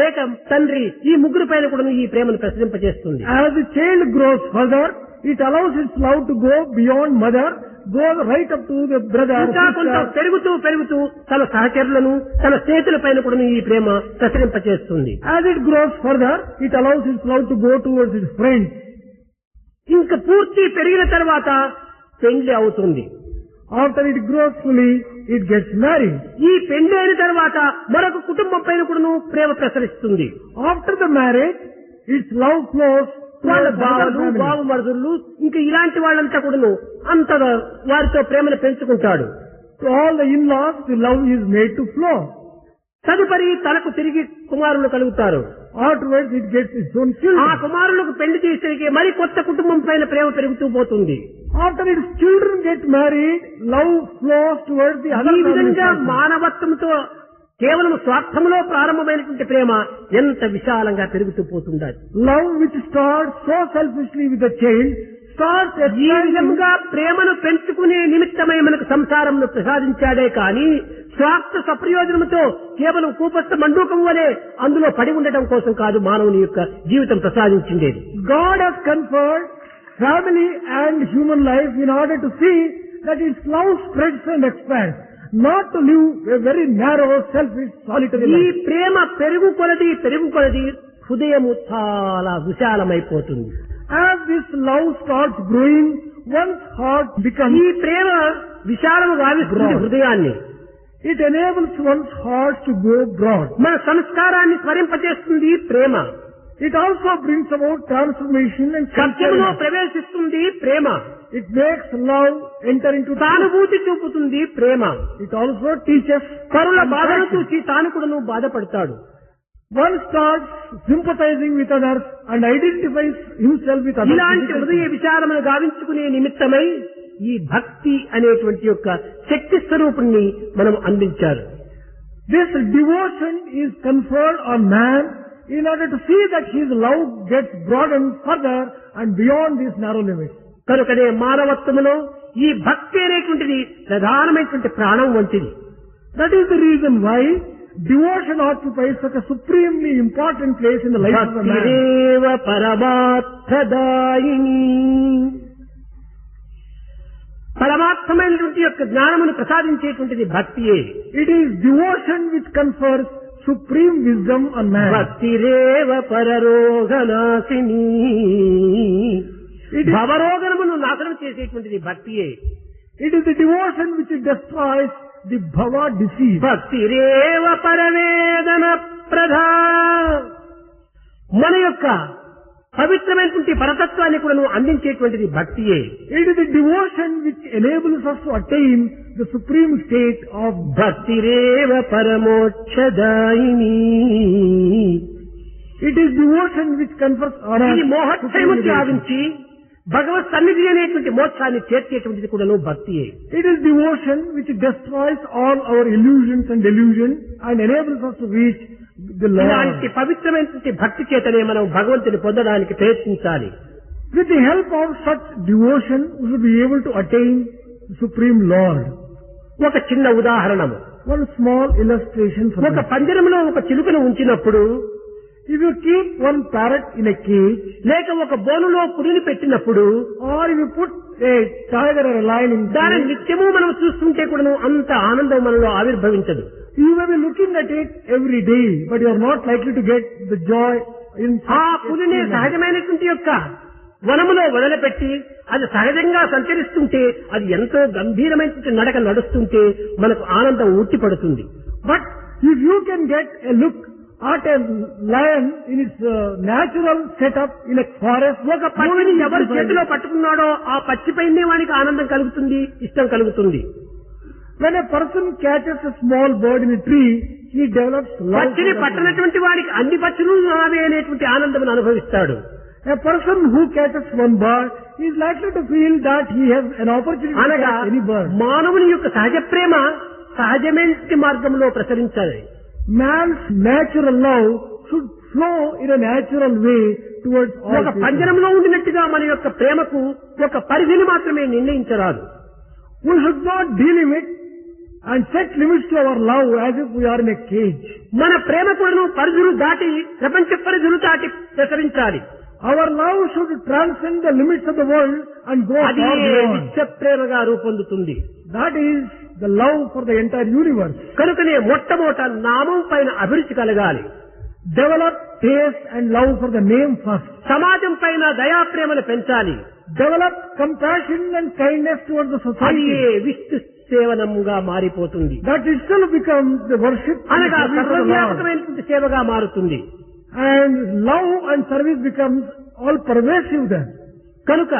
లేక తండ్రి ఈ ముగ్గురు పైన కూడా ఈ ప్రేమను ప్రసరింపజేస్తుంది. As the child grows further, it allows its love to go beyond mother, go right up to the brother, ఇంకా కొంత sister. పెరుగుతూ పెరుగుతూ తన సహచరులను, తన స్నేహితుల పైన కూడా ఈ ప్రేమ ప్రసరింపజేస్తుంది. As it grows further, it allows its love to go towards its friends. ఇంకా పూర్తి పెరిగిన తర్వాత పెండ్లి అవుతుంది. After it grows fully, it gets married. ఈ పెండ్లి అయిన తర్వాత మరొక కుటుంబం పైన కూడా ప్రేమ ప్రసరిస్తుంది. After the marriage, its love flows వాళ్ళ towards other బావలు, family. బావు మరుదులు ఇంకా ఇలాంటి వాళ్ళంతా కూడాను అంత వారితో ప్రేమను పెంచుకుంటాడు. To all the in-laws, the love is made to flow. తదుపరి తనకు తిరిగి కుమారులు కలుగుతారు. Afterwards, it gets its own ఆ children. కుమారులకు పెళ్లి చేసేకి మరి కొత్త కుటుంబం పైన ప్రేమ పెరుగుతూ పోతుంది. After its children get married, love flows towards the other ఈ family. విధంగా also. మానవత్వంతో కేవలం స్వార్థంలో ప్రారంభమైనటువంటి ప్రేమ ఎంత విశాలంగా పెరుగుతూ పోతుండాలి. Love which starts so selfishly with the child starts ఈ expanding. విధంగా ప్రేమను పెంచుకునే నిమిత్తమై మనకు సంసారంలో ప్రసాదించాడే కానీ స్వార్థ సప్రయోజనంతో కేవలం కూపస్థ మండూకం వలె అందులో పడి ఉండటం కోసం కాదు మానవుని యొక్క జీవితం ప్రసాదించిండేది. God has conferred family and human life in order to see that its love spreads and expands, not to live a very narrow, selfish, solitary ఈ life. ప్రేమ పెరుగు కొలది హృదయము చాలా విశాలమైపోతుంది. As this love starts growing, one's heart becomes, ఈ ప్రేమ విశాలము గావిస్తుంది హృదయాన్ని. it enables one's heart to go broad. మన సంస్కారాన్ని స్మరింపజేస్తుంది ప్రేమ. It also brings about transformation and సత్యములో sincerity. ప్రవేశిస్తుంది ప్రేమ. It makes love enter into truth. సానుభూతి చూపుతుంది ప్రేమ. It also teaches పరుల బాధను compassion. చూసి తాను కూడా బాధపడతాడు. One starts sympathizing with others and identifies himself with others. ఇలాంటి హృదయ విచారమును గావించుకునే నిమిత్తమై ఈ భక్తి అనేటువంటి యొక్క శక్తి స్వరూపుణ్ణి మనం అందించారు. This devotion is conferred on man in order to see that his love gets broadened further and beyond these narrow limits. కనుకనే మానవత్వములో ఈ భక్తి అనేటువంటిది ప్రధానమైనటువంటి ప్రాణం వంటిది. That is the reason why devotion occupies such a supremely important place in the life of a man. భక్తిరేవ పరమార్థదాయిని. పరమార్థమైనటువంటి యొక్క జ్ఞానమును ప్రసాదించేటువంటిది భక్తియే. It is devotion which confers supreme wisdom on man. భక్తిరేవ పరరోగనాశిని. భవరోగమును నాశనం చేసేటువంటిది భక్తియే. It is the devotion which destroys the bhava disease. భక్తిరేవ పరవేదన ప్రధా. మన యొక్క పవిత్రమైనటువంటి పరతత్వాన్ని కూడా అందించేటువంటిది భక్తియే. It is the devotion which enables us to attain the supreme state of భక్తిరేవ పరమోక్షదాయిని. It is devotion which confers honor. ఇది మోహక్షయము త్యాగించి భగవత్ సన్నిధి అనేటువంటి మోక్షాన్ని చేర్చేటువంటిది కూడా భక్తియే. It is devotion which destroys all our illusions and delusions and enables us to reach the ఇలాంటి Lord. పవిత్రమైనటువంటి భక్తి చేతనే మనం భగవంతుని పొందడానికి ప్రయత్నించాలి. With the help of such devotion, we should be able to attain the Supreme Lord. ఒక చిన్న ఉదాహరణము. One small illustration for ఒక that. పంజరంలో ఒక చిలుకను ఉంచినప్పుడు If you keep one parrot in a cage, లేక ఒక బోనులో పులిని పెట్టినప్పుడు or if you put a tiger or a lion in దాని cage, నిత్యము మనం చూస్తుంటే కూడా అంత ఆనందం మనలో ఆవిర్భవించదు. you may be looking at it every day, but you are not likely to get the joy in ఆ పులిని such సహజమైనటువంటి యొక్క వనములో వదిలిపెట్టి అది సహజంగా సంచరిస్తుంటే అది ఎంతో గంభీరమైన నడక నడుస్తుంటే మనకు ఆనందం ఉట్టిపడుతుంది. But if you can get a look at a lion in its natural setup in a forest, ఒక పక్షిని ఎవరు చేతిలో పట్టుకున్నాడో ఆ పక్షిపైనే వానికి ఆనందం కలుగుతుంది, ఇష్టం కలుగుతుంది. when a person catches a small bird in a tree, he develops love. పక్షిని పట్టనటువంటి వాడికి అన్ని పక్షులు నావే అనేటువంటి ఆనందం అనుభవిస్తాడు. A person who catches one bird is likely to feel that he has an opportunity to అనగా catch any bird. మానవుని యొక్క సహజ ప్రేమ సహజమైన మార్గంలో ప్రసరించాలి. Man's natural love should flow in a natural way towards all ఒక people. పంజరంలో ఉండినట్టుగా మన యొక్క ప్రేమకు ఒక పరిధిని మాత్రమే నిర్ణయించరాదు. We should not delimit and set limits to our love as if we are in a cage. మన ప్రేమ కూడాను పరిధులు దాటి ప్రపంచ పరిధులు దాటి ప్రసరించాలి. Our love should transcend the limits of the world and go అది far beyond. నిత్య ప్రేమగా రూపొందుతుంది. That is the love for the entire universe. కనుకనే మొట్టమొదట నామం పైన అభిరుచి కలగాలి. Develop taste and love for the name first. సమాజం పైన దయా ప్రేమను పెంచాలి. Develop compassion and kindness towards the అది society. విష్ణు సేవనముగా మారిపోతుంది. That itself becomes the worship and అనగా service of the Lord. సర్వవ్యాపకమైనటువంటి సేవగా మారుతుంది. And love and service becomes all pervasive then. కనుక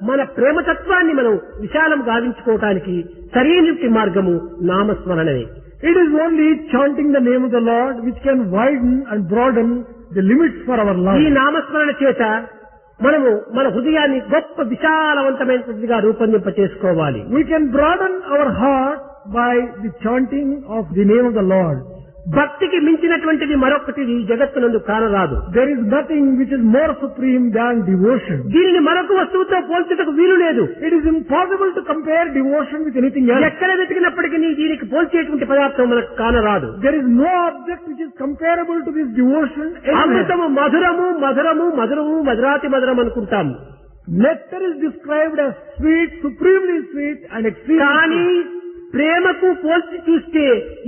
మన ప్రేమతత్వాన్ని మనం విశాలం గావించుకోవటానికి సరైనటువంటి మార్గము నామస్మరణమే. It is only chanting the name of the Lord which can widen and broaden the limits for our love. ఈ నామస్మరణ చేత మనము మన హృదయాన్ని గొప్ప విశాలవంతమైనదిగా రూపొందింప చేసుకోవాలి. We can broaden our heart by the chanting of the name of the Lord. భక్తికి మించినటువంటిది మరొకటిది జగత్తునందు కానరాదు. There is nothing which is more supreme than devotion. దీనిని మరొక వస్తువుతో పోల్చుటకు వీలు లేదు. It is impossible to compare devotion with anything else. ఎక్కడ వెతికినప్పటికీ దీనికి పోల్చేటువంటి పదార్థం మనకు కానరాదు. There is no object which is comparable to this devotion anywhere. అమృతము మధురము మధురము మధురము మధురాతి మధురం అనుకుంటాము. Nectar is described as sweet, supremely sweet and extremely కానీ sweet. ప్రేమకు పోల్చి చూస్తే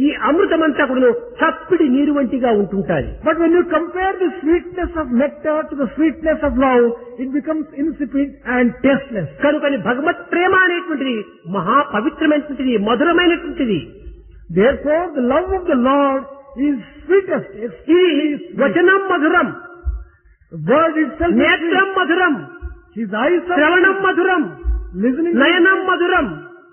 ఈ అమృతమంతా కూడా చప్పిడి నీరు వంటిగా ఉంటుంటాయి. But when you compare the sweetness of nectar to the sweetness of love, it becomes insipid and tasteless. కనుకని భగవత్ ప్రేమ అనేటువంటిది మహా పవిత్రమైనటువంటిది, మధురమైనటువంటిది. Therefore, the love of the Lord is sweetest. ఇది extremely sweet. వచనం మధురం, The word itself is నేత్రం sweet. మధురం, His eyes are శ్రవణం మధురం, listening. నయనం మధురం,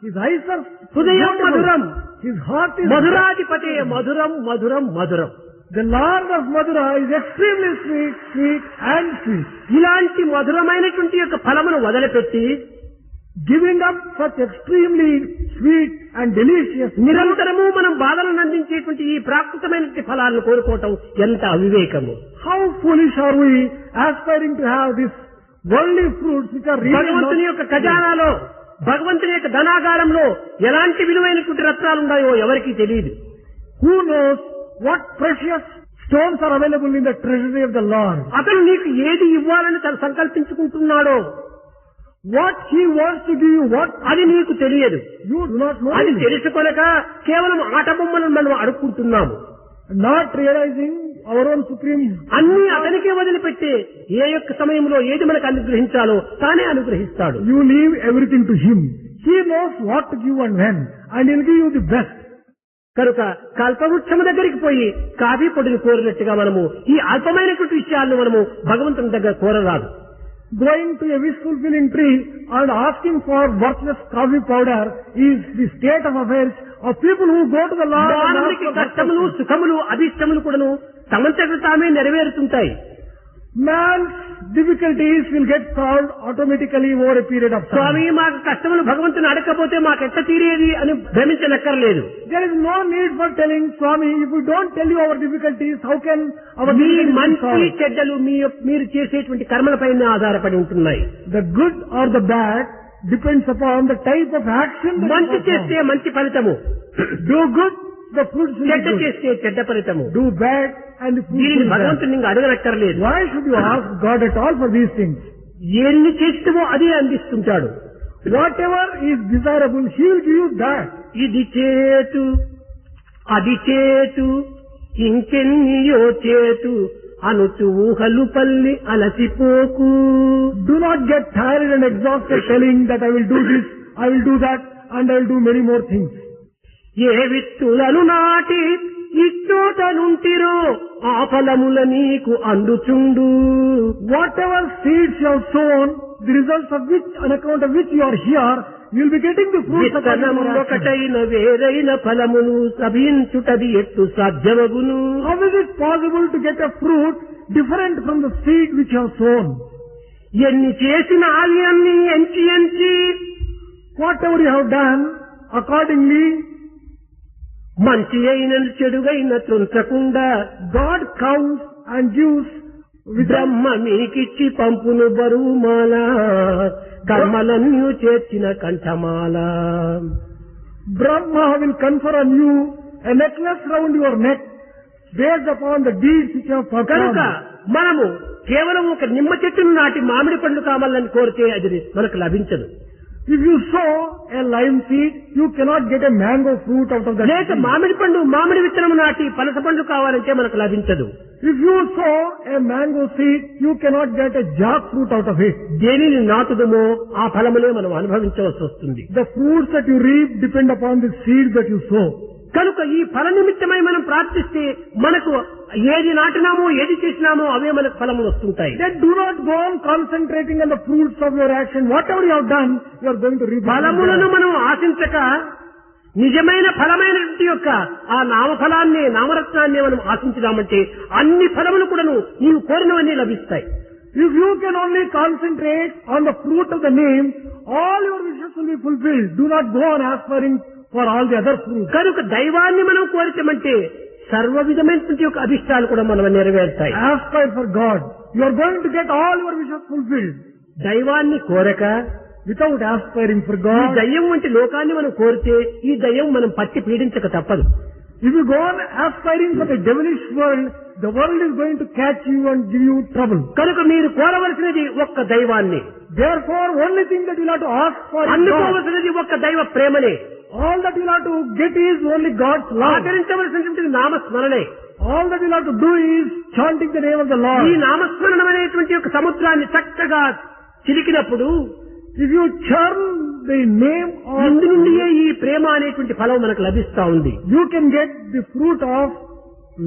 His eyes are హృదయం beautiful. మధురం, His heart is మధురాధిపతే మధురం మధురం మధురం. The Lord of Madhura is extremely sweet, sweet and sweet. ఇలాంటి మధురమైనటువంటి యొక్క ఫలమును వదిలిపెట్టి Giving up such extremely sweet and delicious నిరంతరము మనం బాధలను అందించేటువంటి ఈ ప్రాకృతమైనటువంటి ఫలాలను కోరుకోవటం ఎంత అవివేకము. how foolish are we aspiring to have these worldly fruits which are really భగవంతుని not యొక్క ఖజానాలో, భగవంతుని యొక్క ధనాగారంలో ఎలాంటి విలువైనటువంటి రత్నాలు ఉన్నాయో ఎవరికీ తెలియదు. Who knows what precious stones are available in the treasury of the Lord? అతను నీకు ఏది ఇవ్వాలని తను సంకల్పించుకుంటున్నాడో What He wants to give you, what అది నీకు తెలియదు. you do not know. అది తెలుసుకొనక కేవలం ఆట బొమ్మలను మనం అడుక్కుంటున్నాము. Not realizing our own supreme. అన్ని అతనికే వదిలిపెట్టి ఏ యొక్క సమయంలో ఏది మనకు అనుగ్రహించాలో తానే అనుగ్రహిస్తాడు. You leave everything to Him. He knows what to give and when, and He'll give you the best. కనుక కల్పవృక్షము దగ్గరికి పోయి కాఫీ పొడిని కోరినట్టుగా మనము ఈ అల్పమైనటువంటి విషయాలను మనము భగవంతుని దగ్గర కోరరాదు. Going to a wish-fulfilling tree and asking for worthless coffee powder is the state of affairs of people who go to the Lord. and ask మానవునికి for కష్టములు, worthless. సుఖములు, అభిష్టములు కూడాను తమంతకు తామే నెరవేరుతుంటాయి. Man's difficulties will get solved automatically over a period of time. స్వామి మాకు కష్టములు భగవంతుని అడగకపోతే మాకెట్ట తీరేది అని భ్రమించనక్కర్లేదు. There is no need for telling Swami, if we don't tell you our difficulties, how can our me difficulties be మంచి solved? చెడ్డలు మీరు చేసేటువంటి కర్మలపైన ఆధారపడి ఉంటున్నాయి. The good or the bad depends upon the type of action that you మంచి perform. చేస్తే మంచి ఫలితము, Do good, the fruits will be చెడ్డ good. చేస్తే చెడ్డ ఫలితము. Do bad, and the fruits దీనిని will be bad. భగవంతుని ఇంకా అడగనక్కర్లేదు. Why should you ask God at all for these things? ఎన్ని చేస్తామో అదే అందిస్తుంటాడు. Whatever is desirable, He will give you that. ఇది చేతు అది చేతు ఇంకెన్నియో చేతు అనుచు ఊహలు పల్లి అలసిపోకు. Do not get tired and exhausted telling that I will do this, I will do that, and I will do many more things. ఏ విత్తులను నాటి ఇచ్చోట నుంటిరో ఆ ఫలముల నీకు అందుచుండు. Whatever seeds you have sown, the results of which, on account of which you are here, you will be getting the fruits of విత్తనము your action. ఒకటైన వేరైన ఫలమును సభించుటది ఎట్టు సాధ్యమగును. How is it possible to get a fruit different from the seed which you have sown? ఎన్ని చేసిన అవి అన్ని ఎంచి Whatever you have done, accordingly, మంచి అయిన చెడుగైన త్రుంచకుండా God counts and gives with బ్రహ్మ మీకిచ్చి పంపును బరువుమాల కర్మలన్నీ చేర్చిన కంఠమాల. Brahma will confer on you a necklace round your neck based upon the deeds which you have కనుక performed. మనము కేవలం ఒక నిమ్మ చెట్టును నాటి మామిడి పండు కావాలని కోరితే అది మనకు లభించదు. If you sow a lime seed, you cannot get a mango fruit out of that లేక seed. మామిడి విత్తనము నాటి పనస పండు కావాలంటే మనకు లభించదు. If you sow a mango seed, you cannot get a jackfruit out of it. దేనిని నాటుదమో ఆ ఫలమునే మనం అనుభవించవలసి వస్తుంది. The fruits that you reap depend upon the seeds that you sow. కనుక ఈ ఫల నిమిత్తమై మనం ప్రార్థిస్తే మనకు ఏది నాటినామో ఏది చేసినామో అవే మనకు ఫలములు వస్తుంటాయి. Then do not go on concentrating on the fruits of your action. Whatever you have done, you are going to reap. ఫలములను మనం ఆశించక నిజమైన ఫలమైనటువంటి యొక్క ఆ నామఫలాన్ని నామరత్నాన్ని మనం ఆశించినామంటే అన్ని ఫలములు కూడాను నీవు కోరినవన్నీ లభిస్తాయి. If you can only concentrate on the fruit of the name, all your wishes will be fulfilled. Do not go on aspiring for all the other fruits. కనుక దైవాన్ని మనం కోరితమంటే సర్వ విధమైనటువంటి యొక్క అభిష్టాలు కూడా మనం నెరవేరుతాయి. Aspire for God. You are going to get all your wishes fulfilled. దైవాన్ని కోరక Without aspiring for ఈ God, దయ్యం వంటి లోకాన్ని మనం కోరితే ఈ దయ్యం మనం పట్టి పీడించక తప్పదు. if you go on aspiring for the devilish world, the world is going to catch you and give you trouble. కనుక మీరు కోరవలసినది ఒక్క దైవాన్ని, Therefore, only thing that you have to ask for is God. అందుకోవలసినది ఒక్క దైవ ప్రేమనే, All that you have to get is only God's love. ఆచరించవలసినటువంటి నామస్మరణే. All that you have to do is chanting the name of the ఈ Lord. నామస్మరణం అనేటువంటి యొక్క సముద్రాన్ని చక్కగా చిలికినప్పుడు If you churn the name Indu of, నుండియే ఈ ప్రేమ అనేటువంటి ఫలం మనకు లభిస్తా ఉంది. you can get the fruit of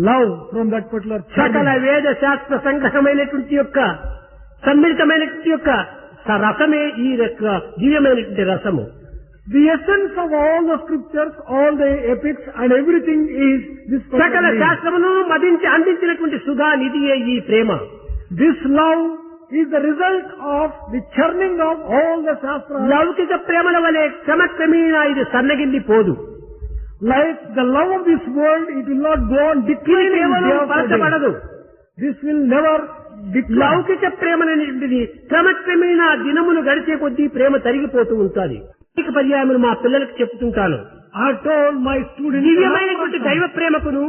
love from that particular సకల churning. వేద శాస్త్ర సంగ్రహమైనటువంటి యొక్క సమ్మిళితమైనటువంటి యొక్క రసమే ఈ యొక్క దివ్యమైనటువంటి రసము. The essence of all the scriptures, all the epics and everything is this సకల particular name. శాస్త్రమును మదించి అందించినటువంటి సుధా నిధియే ఈ ప్రేమ. This love is the result of the churning of all the shastras. లౌకిక ప్రేమల వలె క్రమక్రమేణా ఇది సన్నగిల్లిపోదు. Like the love of this world, it will not go on ఇది declining కేవలం day after day. పరచబడదు. This will never decline. లౌకిక ప్రేమ అనేటువంటిది క్రమక్రమేణా దినములు గడిచే కొద్దీ ప్రేమ తరిగిపోతూ ఉంటుంది. అనేక పర్యాయములు మా పిల్లలకు చెప్తుంటాను. I told my students, దివ్యమైనటువంటి దైవ ప్రేమకును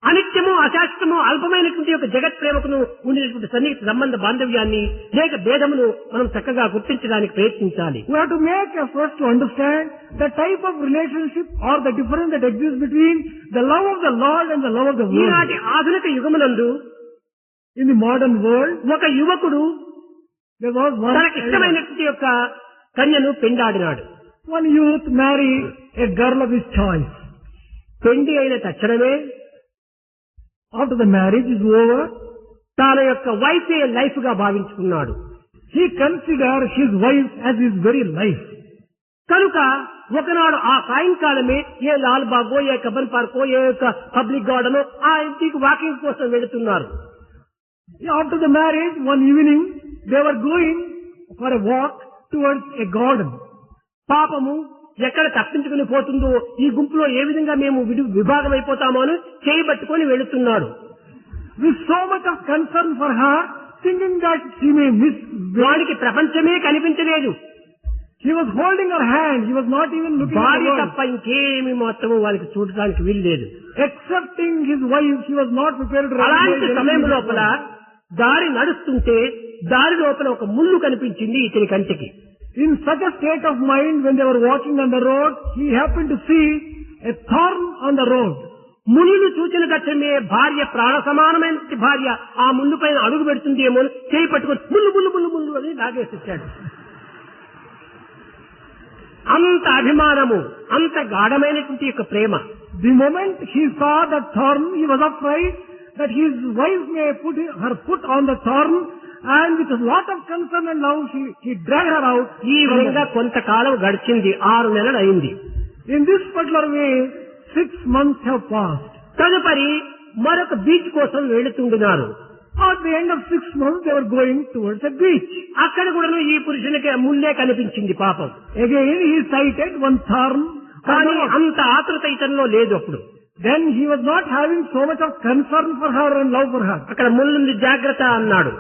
అనిత్యము అశాశ్వతము అల్పమైనటువంటి యొక్క జగత్ ప్రేమకును ఉండేటువంటి సన్నిహిత సంబంధ బాంధవ్యాన్ని లేక భేదమును మనం చక్కగా గుర్తించడానికి ప్రయత్నించాలి. we have to make efforts to understand the type of relationship or the difference that exists between the love of the Lord and the love of the world. ఈనాటి ఆధునిక యుగమునందు In the modern world, ఒక యువకుడు there was తనకి ఇష్టమైనటువంటి యొక్క కన్యను పెండాడినాడు. one youth married a girl of his choice. పెండి అయిన తక్షణమే After the marriage is over, తన యొక్క వైఫే లైఫ్ గా భావించుకున్నాడు. he considered his wife as his very life. కనుక ఒకనాడు ఆ సాయంకాలమే ఏ లాల్ బాగో ఏ కబన్ పార్కో ఏ యొక్క పబ్లిక్ గార్డెనో ఆ ఇంటికి వాకింగ్ కోసం వెళుతున్నారు. After the marriage, one evening, they were going for a walk towards a garden. పాపము ఎక్కడ తప్పించుకుని పోతుందో ఈ గుంపులో ఏ విధంగా మేము విభాగం అయిపోతామో అని చేయబట్టుకొని వెళుతున్నాడు. With so much of concern for her, thinking that she may miss. వాడికి ప్రపంచమే కనిపించలేదు. He was holding her hand. He was not even looking at భార్య the world. తప్ప ఇంకేమి మాత్రము వారికి చూడటానికి వీల్లేదు. Excepting his wife, he was not prepared to అలాంటి recognize సమయం anything. లోపల దారి నడుస్తుంటే దారి లోపల ఒక ముళ్ళు కనిపించింది ఇతని కంటికి. In such a state of mind, when they were walking on the road, he happened to see a thorn on the road. మునులు చూచిన తక్షణమే భార్య ప్రాణ సమానమైన భార్య ఆ ముళ్ళు పైన అడుగు పెడుతుంది ఏమో చేయి పట్టుకొని ముళ్ళు ముళ్ళు ముళ్ళు ముళ్ళు అని లాగేసిచ్చాడు. అంత అభిమానము, అంత గాఢమైనటువంటి యొక్క ప్రేమ. The moment he saw the thorn, he was afraid that his wife may put her foot on the thorn, and with a lot of concern and love, he dragged her out. ఈ విధంగా కొంతకాలం గడిచింది. 6 నెలలు అయింది. In this particular way, 6 months have passed. తదుపరి మరొక beach కోసం వెళుతుంటున్నారు. At the end of 6 months, they were going towards a beach. అక్కడ కూడా ఈ పురుషునికి ముల్లే కనిపించింది పాపం. Again, he sighted one thorn. కానీ అంత ఆతృత ఇతనిలో లేదు. అప్పుడు then he was not having so much of concern for her and love for her. అక్కడ ముల్లుంది జాగ్రత్త అన్నాడు.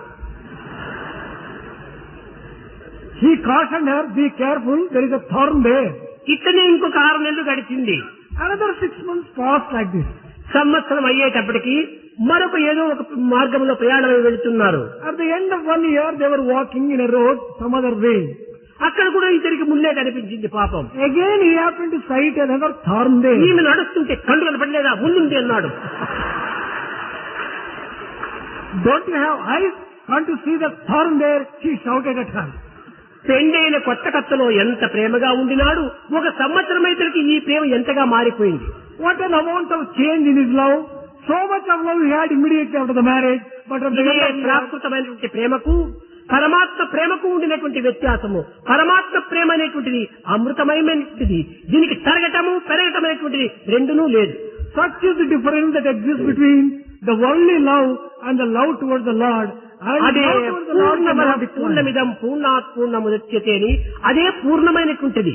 He cautioned her, be careful, there is a thorn there. ఇతనే ఇంకొక 6 నెలలు గడిచింది. Another 6 months passed like this. సంవత్సరం అయ్యేటప్పటికి మరొక ఏదో ఒక మార్గంలో ప్రయాణమై వెళుతున్నారు. At the end of 1 year, they were walking in a road some other way. అక్కడ కూడా ఇతనికి ముల్లే కనిపించింది పాపం. Again he happened to sight another thorn there. ఈమె నడుస్తుంటే కళ్ళు కనపడలేదా, ముల్లుంది అన్నాడు. Don't you have eyes? Can't you see the thorn there? She shouted at her. పెండైన కొత్త కత్తలో ఎంత ప్రేమగా ఉండినాడు, 1 సంవత్సరం ఇతనికి ఈ ప్రేమ ఎంతగా మారిపోయింది. What an amount of change in his love. So much of love he had immediately after the marriage. But at the end of ప్రాకృతమైనటువంటి ప్రేమకు పరమాత్మ ప్రేమకు ఉండినటువంటి వ్యత్యాసము. పరమాత్మ ప్రేమ అనేటువంటిది అమృతమయమైనటువంటిది. దీనికి తరగటము పెరగటం అనేటువంటిది రెండునూ లేదు. Such is the difference that exists between the worldly love and the love towards the Lord. అదే పూర్ణమిదం పూర్ణాత్ పూర్ణముదచ్యతే అని అదే పూర్ణమైనటువంటిది.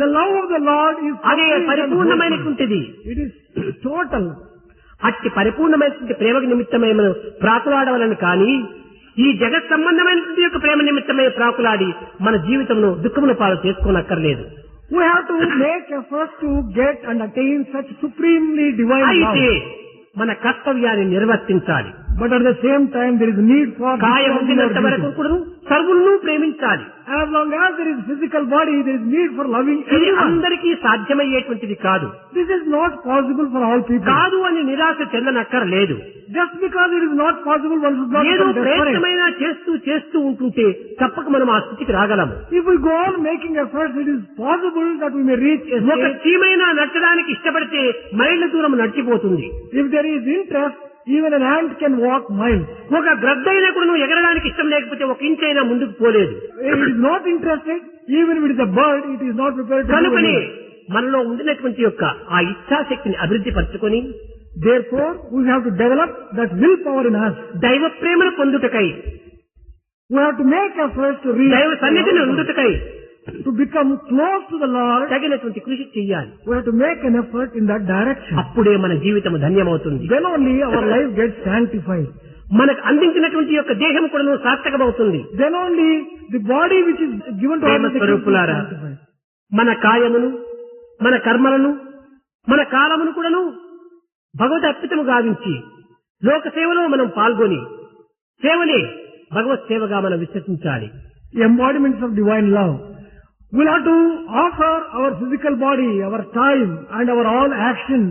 The love of the Lord is అదే పరిపూర్ణమైనటువంటిది. It is total. అట్టి పరిపూర్ణమైనటువంటి ప్రేమకు నిమిత్తమై మనం ప్రాకులాడవాలని కానీ ఈ జగత్ సంబంధమైనటువంటి యొక్క ప్రేమ నిమిత్తమై ప్రాకులాడి మన జీవితంలో దుఃఖమును పాలు చేసుకోనక్కర్లేదు. We have to make efforts to get and attain such supremely divine love. అయితే మన కర్తవ్యాన్ని నిర్వర్తించాలి. But at the same time, there is need for కాయం ఉండినంత వరకు కూడా సర్వులను ప్రేమించాలి. As long as there is physical body, there is need for loving ఇది everyone. అందరికీ సాధ్యమయ్యేటువంటిది కాదు. This is not possible for all people. కాదు అని నిరాశ చెందనక్కర్లేదు. Just because it is not possible, one should not ఏదో become desperate. ప్రయత్నమైనా చేస్తూ ఉంటుంటే తప్పక మనం ఆ స్థితికి రాగలము. If we go on making efforts, it is possible that we may reach a ఒక state. చీమైనా నడచడానికి ఇష్టపడితే మైళ్ళ దూరం నడిచిపోతుంది. If there is interest, even an ant can walk miles. ఒక గ్రద్దైనా కూడా నువ్వు ఎగరడానికి ఇష్టం లేకపోతే 1 ఇంచ్ అయినా ముందుకు పోలేదు. It is not interested, even if it is a bird, it is not prepared to కనుకనే move. మనలో ఉండినటువంటి యొక్క ఆ ఇచ్ఛాశక్తిని అభివృద్ధి పరచుకొని Therefore, we have to develop that willpower in us. దైవ ప్రేమను పొందుటకై, We have to make efforts to reach దైవ సన్నిధిని ఉండుటకై to become close to the Lord. తగినటువంటి కృషి చెయ్యాలి. We have to make an effort in that direction. అప్పుడే మన జీవితం ధన్యమవుతుంది. Then only our life gets sanctified. మనకు అందించినటువంటి యొక్క దేహం కూడా సార్థకమవుతుంది. Then only the body which is given to us Prema becomes స్వరూపులారా, sanctified. మన కాయమును, మన కర్మలను, మన కాలమును కూడాను భగవద్ అర్పితము గావించి లోక సేవలో మనం పాల్గొని సేవనే భగవత్ సేవగా మనం విశ్వసించాలి. Embodiments of divine love. We'll have to offer our physical body, our time and our all action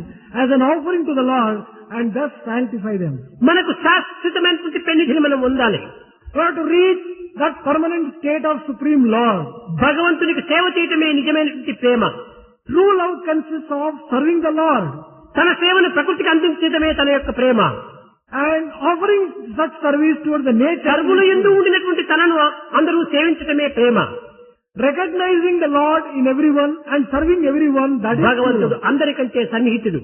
as an offering to the Lord and thus sanctify them. మనకు శాశ్వతమైనటువంటి పెన్నిధిని మనం పొందాలి. We have to reach that permanent state of supreme Lord. భగవంతునికి సేవ చేయటమే నిజమైనటువంటి ప్రేమ. True love consists of serving the Lord తన సేవను ప్రకృతికి అందించడమే తన యొక్క ప్రేమ. and offering such service towards the nature. సర్వుల యందు ఉండినటువంటి తనను అందరూ సేవించటమే ప్రేమ. Recognizing the Lord in everyone and serving everyone, that is భగవంతుడు true. అందరికంటే సన్నిహితుడు.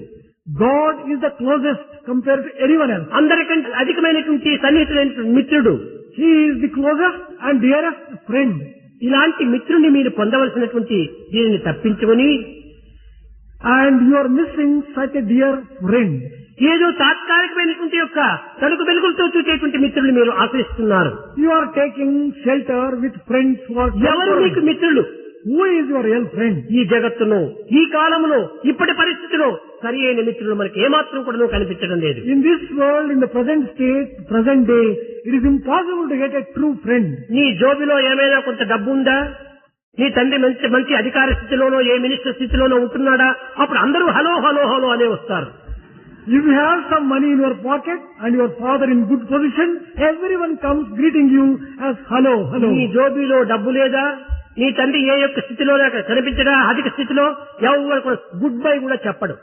God is the closest compared to anyone else. అందరికంటే అధికమైనటువంటి సన్నిహితుడైనటువంటి మిత్రుడు. He is the closest and dearest friend. ఇలాంటి మిత్రుని మీరు పొందవలసినటువంటి దీనిని తప్పించుకొని And you are missing such a dear friend. ఏదో తాత్కాలికమైనటువంటి యొక్క తలుపు వెలుగులతో చూసేటువంటి మిత్రులు మీరు ఆశ్రయిస్తున్నారు. You are taking shelter with friends who are ఎవరు మీకు temporary. మిత్రులు? Who is your real friend? ఈ జగత్తులో, ఈ కాలంలో, ఇప్పటి పరిస్థితిలో సరి అయిన మిత్రులు మనకి ఏమాత్రం కూడా కనిపించడం లేదు. In this world, in the present state, present day, it is impossible to get a true friend. నీ జోబిలో ఏమైనా కొంత డబ్బు ఉందా? నీ తండ్రి మంచి అధికార స్థితిలోనో ఏ మినిస్టర్ స్థితిలోనో ఉంటున్నాడా? అప్పుడు అందరూ హలో హలో హలో అనే వస్తారు. If you have some money in your pocket and your father in good position, everyone comes greeting you as hello, hello. నీ జోబీలో డబ్బు లేదా, నీ తండ్రి ఏ యొక్క స్థితిలో కనిపించడా, అధిక స్థితిలో ఎవరు కూడా గుడ్ బై కూడా చెప్పడు.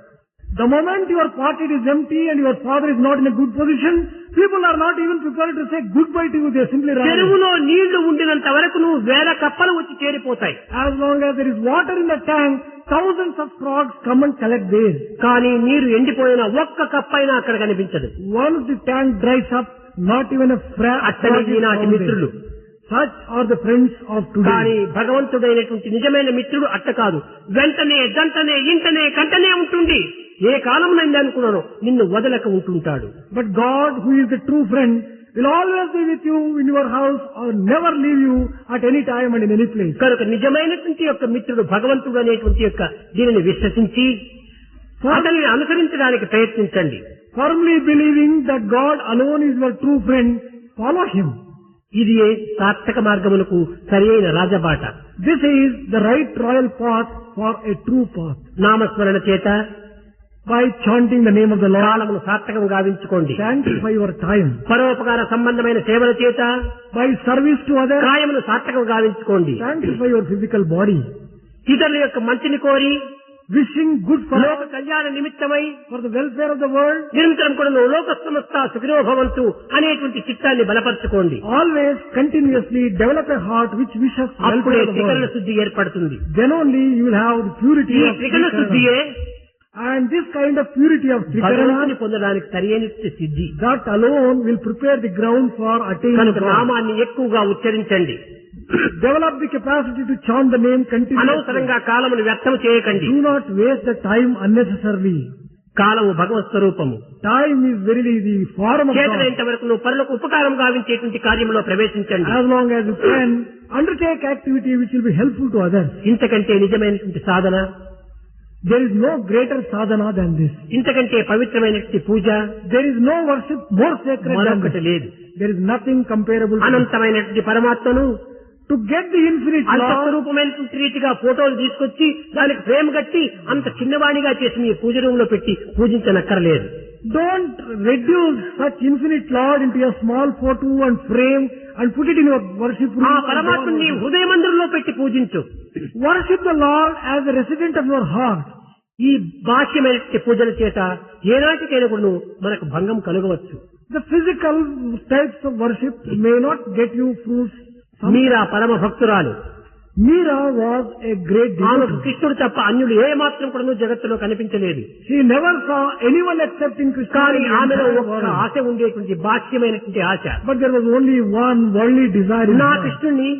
The moment your pocket is empty and your father is not in a good position, people are not even prepared to say goodbye to you. They simply run away. చెరువులో నీళ్లు ఉండినంత వరకు నువ్వు వేల కప్పలు వచ్చి చేరిపోతాయి. As long as there is water in the tank, thousands of frogs come and collect there. కానీ నీరు ఎండిపోయిన ఒక్క కప్పైనా అక్కడ కనిపించదు. Once the tank dries up, not even a frog అట్టనే is ఈనాటి found మిత్రులు. there. Such are the friends of కానీ today. భగవంతుడైనటువంటి నిజమైన మిత్రుడు అట్ట కాదు. వెంటనే గంటనే ఇంటనే కంటనే ఉంటుండి ఏ కాలమునైంది అనుకున్నాను నిన్ను వదలక ఉంటుంటాడు. But God, who is the true friend, will always be with you in your house or never leave you at any time and in any place. కనుక నిజమైనటువంటి యొక్క మిత్రుడు భగవంతుడు అనేటువంటి యొక్క దీనిని విశ్వసించి అతనిని అనుసరించడానికి ప్రయత్నించండి. Firmly believing that God alone is your true friend, follow Him. ఇది సార్థక మార్గములకు సరి అయిన రాజబాట. This is the right royal path for a true path. నామస్మరణ చేత By chanting the name of the Lord, కాలమును సార్థకం గావించుకోండి. sanctify your time. పరోపకార సంబంధమైన సేవల చేత By service to others, కాయమును సార్థకం గావించుకోండి. sanctify your physical body. ఇతరుల యొక్క మంచిని కోరి Wishing good for లోక కళ్యాణ నిమిత్తమై for the welfare of the world, నిరంతరం కూడా లోక సమస్త సుఖినో భవంతు అనేటువంటి చిత్తాన్ని బలపరచుకోండి. always continuously develop a heart which wishes అప్పుడే welfare of the త్రికరణ world. శుద్ధి ఏర్పడుతుంది. Then only you will have the purity ఈ of త్రికరణ Trikarana. శుద్ధియే And this kind of purity of భగవంతుని Trikarana, పొందడానికి సరియైన సిద్ధి. that alone will prepare the ground for attaining కనుక God. నామాన్ని ఎక్కువగా ఉచ్చరించండి. Develop the capacity to chant the name continuously. అనవసరంగా కాలమును వ్యర్థం చేయకండి. Do not waste the time unnecessarily. కాలము భగవత్ స్వరూపము. Time is verily the form of God. చేతనైనంత వరకు నువ్వు పరులకు ఉపకారం గావించేటువంటి కార్యంలో ప్రవేశించండి. As long as you can undertake activity which will be helpful to others. ఇంతకంటే నిజమైనటువంటి సాధన, There is no greater sadhana than this. ఇంతకంటే పవిత్రమైనటువంటి పూజ There is no worship more sacred than మరొకటి this. లేదు. There is nothing comparable to this. అనంతమైనటువంటి పరమాత్మను To get the infinite Lord, అంతస్వరూపమైనటువంటి రీతిగా ఫోటోలు తీసుకొచ్చి దానికి ఫ్రేమ్ కట్టి అంత చిన్నవాడిగా చేసి మీ పూజ రూమ్ లో పెట్టి పూజించనక్కర్లేదు. don't reduce such infinite Lord into a small photo and frame and put it in your worship room. ఆ పరమాత్మని హృదయ మందిరంలో పెట్టి పూజించు. Worship the Lord as a resident of your heart. ఈ బాహ్యమైనటువంటి పూజల చేత ఏనాటికైనా కూడా మనకు భంగం కలగవచ్చు. The physical types of worship may not get you fruits. మీరా పరమ భక్తురాలు. Meera was a great ఆమె devotee. కృష్ణుడు తప్ప అన్యులు ఏ మాత్రం కూడా జగత్తులో కనిపించలేదు. She never saw anyone excepting Krishna. కానీ in the ఆమెలో entire ఒక్క world. ఆశ ఉండేటువంటి బాహ్యమైనటువంటి ఆశ. But there was only one worldly desire in నా her. కృష్ణుడిని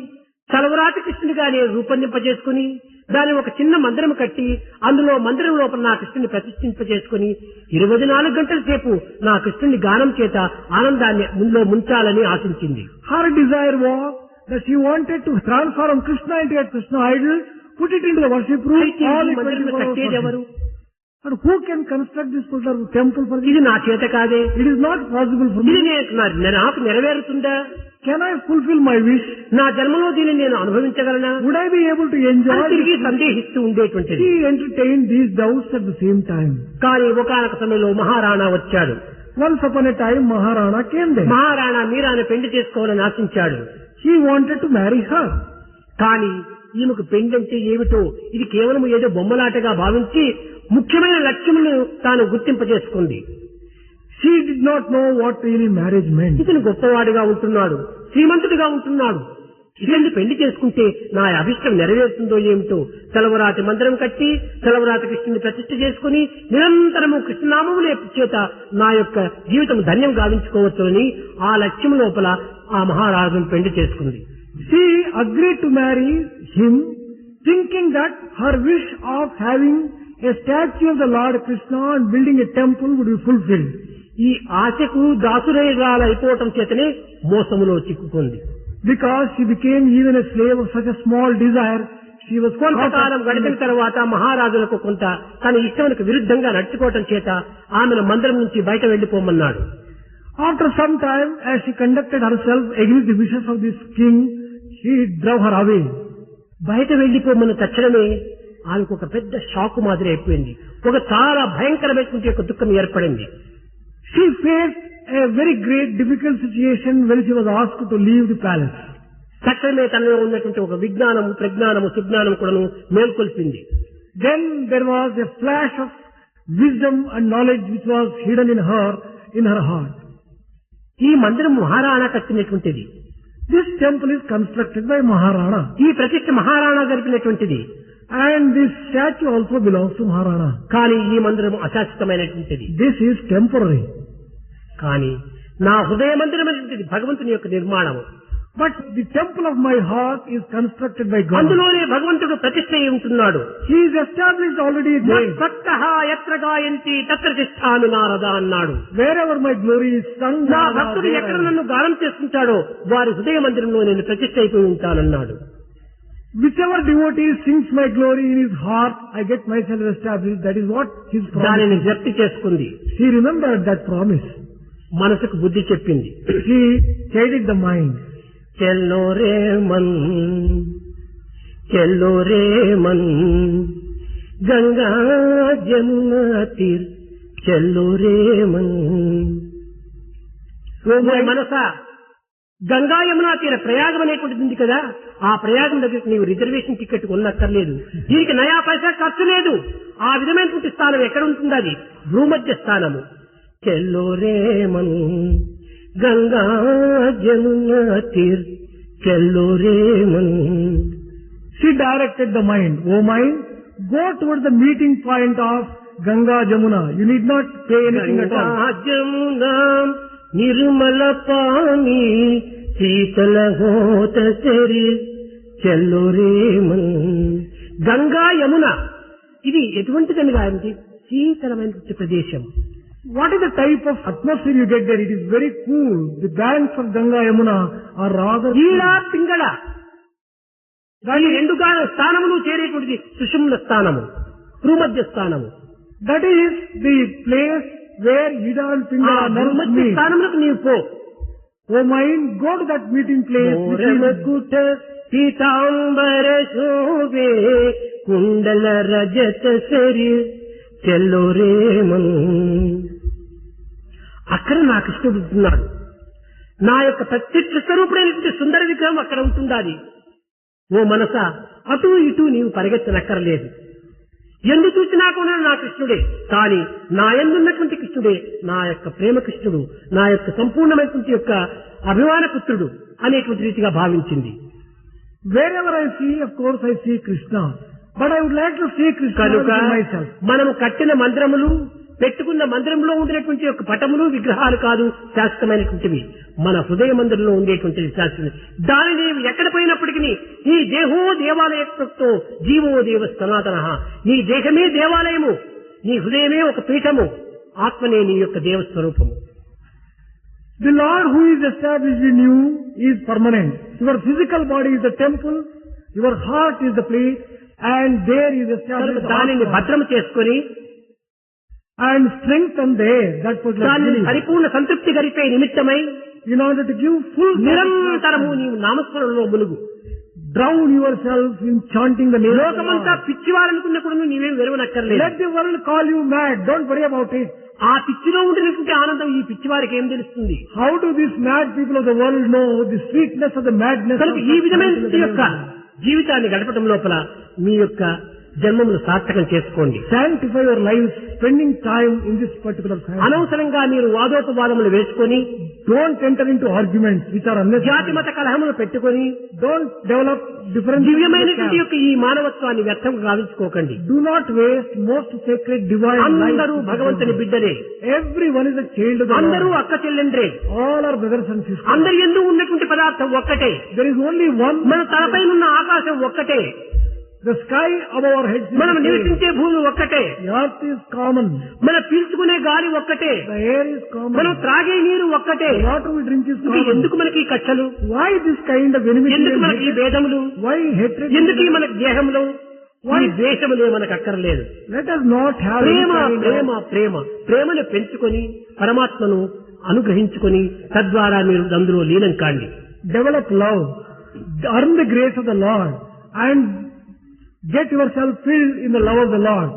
చలవరాతి కృష్ణుడిగా నేను రూపొందింపజేసుకుని దాని ఒక చిన్న మందిరం కట్టి అందులో మందిరం లోపల నా కృష్ణుని ప్రతిష్ఠింపజేసుకుని 24 గంటల సేపు నా కృష్ణుని గానం చేత ఆనందాన్ని ముందులో ముంచాలని ఆశించింది. Her desire was that she wanted to transform Krishna into a Krishna idol, put it into the worship room, అయితే all ఈ the మందిరం 24 hours కట్టేది ఎవరు? worship. And who can construct this temple for ఇది this? నా చేత కాదే. It is not possible for ఇది me. నాకు నెరవేరుతుందా? Can I fulfill my wish? నా జన్మలో దీనిని నేను అనుభవించగలనా? Would I be able to enjoy అని తిరిగి this? సందేహిస్తూ ఉండేటువంటిది. She entertained these doubts at the same time. కానీ ఒకనొక సమయంలో మహారాణా వచ్చాడు. Once upon a time, Maharana came there. Maharana మీరాను పెళ్లి చేసుకోవాలని ఆశించాడు. He wanted to marry her. కానీ ఈమెకు పెండంటే ఏమిటో ఇది కేవలం ఏదో బొమ్మలాటగా భావించి ముఖ్యమైన లక్ష్యమును తాను గుర్తింపజేసుకుంది. She did not know what really marriage meant. ఇతను గొప్పవాడిగా ఉంటున్నాడు, శ్రీమంతుడిగా ఉంటున్నాడు, ఇతన్ని పెళ్లి చేసుకుంటే నా అభిష్టం నెరవేరుతుందో ఏమిటో సెలవరాతి మందిరం కట్టి సెలవరాతి కృష్ణుని ప్రతిష్ఠ చేసుకుని నిరంతరము కృష్ణనామములే చేత నా యొక్క జీవితం ధన్యం గావించుకోవచ్చునని ఆ లక్ష్యం లోపల ఆ మహారాజును పెళ్లి చేసుకుంది. She agreed to marry him, thinking that her wish of having a statue of the Lord Krishna and building a temple would be fulfilled. ఈ ఆశకు దాసురైపోవటం చేతనే మోసములో చిక్కుకుంది. Because she became even a slave of such a small desire, she was కొంతకాలం గడిపిన తర్వాత మహారాజులకు కొంత తన ఇష్టములకు విరుద్ధంగా నడుచుకోవటం చేత ఆమెను మందిరం నుంచి బయట వెళ్లిపోమన్నాడు. After some time, as she conducted herself against the wishes of this king, he drove her away. బయట వెళ్లిపోమన్న తక్షణమే ఆమెకు ఒక పెద్ద షాక్ మాదిరి అయిపోయింది. ఒక చాలా భయంకరమైనటువంటి ఒక దుఃఖం ఏర్పడింది. She faced a very great difficult situation when she was asked to leave the palace. తక్షణమే తనలో ఉన్నటువంటి ఒక విజ్ఞానము, ప్రజ్ఞానము, సుజ్ఞానం కూడాను మేల్కొల్పింది. Then there was a flash of wisdom and knowledge which was hidden in her heart. ఈ మందిరం Maharana కట్టినటువంటిది. This temple is constructed by Maharana. ఈ ప్రతిష్ఠ Maharana జరిపినటువంటిది. And this statue also belongs to Maharana. కానీ ఈ మందిరం అశాశ్వతమైనటువంటిది. This is temporary. కానీ నా హృదయ మందిరం అనేటువంటిది భగవంతుని యొక్క నిర్మాణము. But the temple of my heart is constructed by God. అందులోనే భగవంతుడు ప్రతిష్ఠ అయి ఉంటున్నాడు. He is established already there. భక్తః యత్ర గాయంతి తత్ర తిష్ఠామి నారద అన్నాడు. Wherever my glory is sung, నా భక్తుడు ఎక్కడ నన్ను గానం చేసుకుంటాడో వారి హృదయ మందిరంలో నేను ప్రతిష్ఠ అయిపోయి ఉంటానన్నాడు. Whichever devotee sings my glory in his heart, I get myself established. That is what his promise. దానిని జప్తి చేసుకుంది. He remembered that promise. మనసుకు బుద్ధి చెప్పింది. He guided the mind. చెల్లో రే మన్, చెల్లో రే మన్, గంగా జమునా తీర్, చెల్లో రే మన్. మనసా, గంగా యమునా తీర ప్రయాగం అనేటువంటిది ఉంది కదా, ఆ ప్రయాగం దగ్గరికి నీవు రిజర్వేషన్ టికెట్ కొనక్కర్లేదు. దీనికి నయా పైసా ఖర్చు లేదు. ఆ విధమైనటువంటి స్థానం ఎక్కడ ఉంటుంది? అది భూమధ్య స్థానము. చెల్లో రే మన్, గంగా జమునా తీర్, చెల్లో రే Mann. She directed the mind. O mind, go towards the meeting point of Ganga Jamuna. You need not pay anything at all. Ganga Jamuna Nirmala పాని, శీతల హోత శరీర్, చెల్లో రే మన్. గంగా యమున ఇది ఎటువంటిదని గాయంతి? శీతలమైన ప్రదేశం. What is the type of atmosphere you get there? It is very cool. The banks of Ganga Yamuna are rather ఈడా పింగళ. దాని రెండు స్థానములు చేరేటువంటిది సుషుమ్న స్థానము, భూమధ్య స్థానము. That is the place where Ida and Pingala nerves భూమధ్య meet. స్థానములకు నీవు పో. O mind, go to that meeting place. మోరమకుట Pitambara శోభే, కుండల రజత శరీర్, చెల్లో రే మన్. అక్కడ నా కృష్ణుడు ఉంటున్నాడు. నా యొక్క ప్రత్యక్ష స్వరూపుడైనటువంటి సుందర విగ్రహం అక్కడ ఉంటుండాలి. ఓ మనసా, అటు ఇటు నీవు పరిగెత్తనక్కర్లేదు. ఎందు చూసినా కూడా నా కృష్ణుడే. కానీ నా ఎందున్నటువంటి కృష్ణుడే నా యొక్క ప్రేమ కృష్ణుడు, నా యొక్క సంపూర్ణమైనటువంటి యొక్క అభిమాన పుత్రుడు అనేటువంటి రీతిగా భావించింది. Wherever I see, of course I see Krishna. But I would like to see Krishna కనుక within myself. మనము కట్టిన మందిరములు, పెట్టుకున్న మందిరంలో ఉండేటువంటి యొక్క పటములు, విగ్రహాలు కాదు శాశ్వతమైనటువంటివి. మన హృదయ మందిరంలో ఉండేటువంటివి శాశ్వతం. దానిని ఎక్కడ పోయినప్పటికీ నీ దేహో దేవాలయతో జీవో దేవ సనాతన. నీ దేహమే దేవాలయము, నీ హృదయమే ఒక పీఠము, ఆత్మనే నీ యొక్క దేవస్వరూపము. The Lord who is established in you is permanent. Your physical body is the temple, your heart is the place, and there is established దానిని భద్రము చేసుకొని and strengthen there that particular దానిని belief. పరిపూర్ణ సంతృప్తి గరిపే నిమిత్తమై In order to give full నిరంతరము నీవు నామస్మరణలో Mulugu. drown yourself in chanting the name of the లోకమంతా Lord. పిచ్చివారనుకున్నప్పుడు నీవేం వెరవనక్కర్లేదు. Let the world call you mad. Don't worry about it. ఆ పిచ్చిలో ఉండినటువంటి ఆనందం ఈ పిచ్చివారికి ఏం తెలుస్తుంది? How do these mad people of the world know the sweetness of the madness? కనుక ఈ విధమైన యొక్క జీవితాన్ని గడపడం లోపల మీ యొక్క జన్మమును సార్థకం చేసుకోండి. Sanctify your lives, spending time in this particular time. అనవసరంగా మీరు వాదోపవాదములు వేసుకొని, Don't enter into arguments which are జాతి unnecessary. మత కలహములు పెట్టుకొని, Don't develop different. దివ్యమైనటువంటి యొక్క ఈ మానవత్వాన్ని వ్యర్థం గావించుకోకండి. Do not waste most sacred divine అందరూ life. భగవంతుని బిడ్డలే, Everyone is a child of the అందరూ Lord. అక్క చెల్లెండ్రే, All are brothers and sisters. అందరి యందు ఉన్నటువంటి పదార్థం ఒక్కటే. There is only one. మన తలపై ఉన్న ఆకాశం ఒక్కటే, The sky above our heads is మనం the same. నివసించే భూమి ఒక్కటే, The earth is common. మనం పీల్చుకునే గాలి ఒక్కటే, The air is common. మనం త్రాగే నీరు ఒక్కటే. The water we drink is ఇది common. ఎందుకు మనకి ఈ కక్షలు? Why this kind of enmity ఎందుకు and మనకి ఈ hatred? భేదములు? Why hatred? ఎందుకు ఈ మనకి దేహంలో ఈ ద్వేషములే మనకు అక్కర్లేదు. Let us not have any Prema kind of- ప్రేమ ప్రేమ ప్రేమను పెంచుకొని పరమాత్మను అనుగ్రహించుకొని తద్వారా మీరు అందులో లీనం కాండి. develop love, earn the grace of the Lord, and Get yourself filled in the love of the Lord.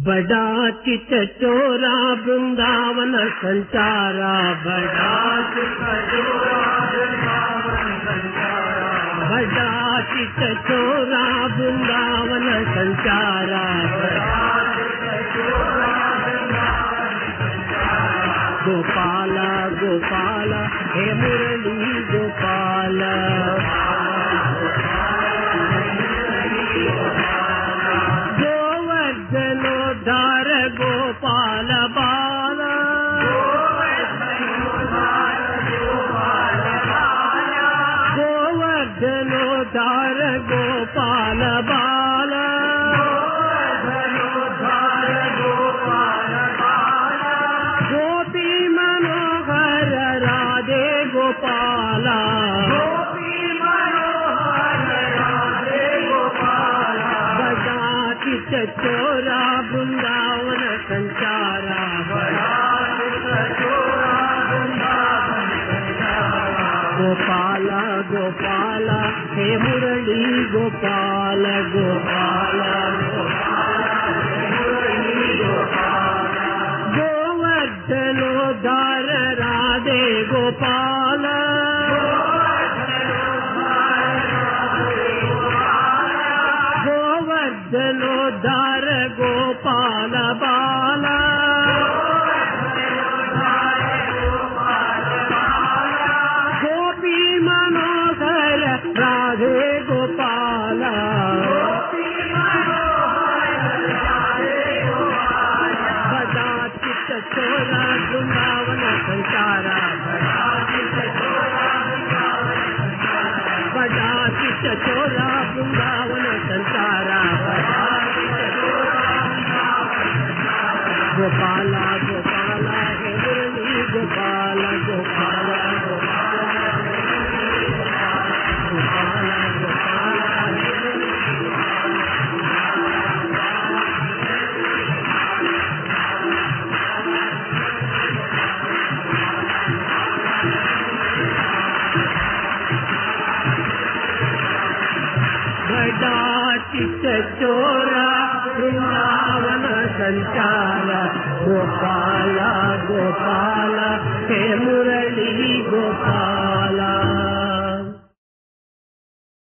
बड़ा चित चोरा वृंदावन संचारा, बड़ा चित चोरा वृंदावन संचारा, बड़ा चित चोरा वृंदावन संचारा, बड़ा चित चोरा वृंदावन संचारा। गोपाला गोपाला हे मुरली गोपाला, गोवर्धनोद्धार गोपाल बाला, गोवर्धनोद्धार गोपाल बाला, गोपी मनोहर राधे गोपाला, चित चोरा वृंदावन संचारा, बड़ा चित चोरा वृंदावन संचारा। गोपाला गोपाला हे मुरली गोपाल, गोपाला गोपाला हे मुरली गोपाल, गोवर्धनोद्धार राधे गोपाल, गोवर्धनोद्धार गोपाल बाला, गोपी मनोहर राधे गोपाला, बड़ा चित चोरा वृंदावन संचारा, बड़ा चित चोरा वृंदावन संचारा, गोपाला गोपाला हे मुरली गोपाल, गोपाला गोपाला गोपाला गोपाला हे मुरली बड़ा चित चोरा वृंदावन संचारा, गोपाला गोपाला हे मुरली गोपाल।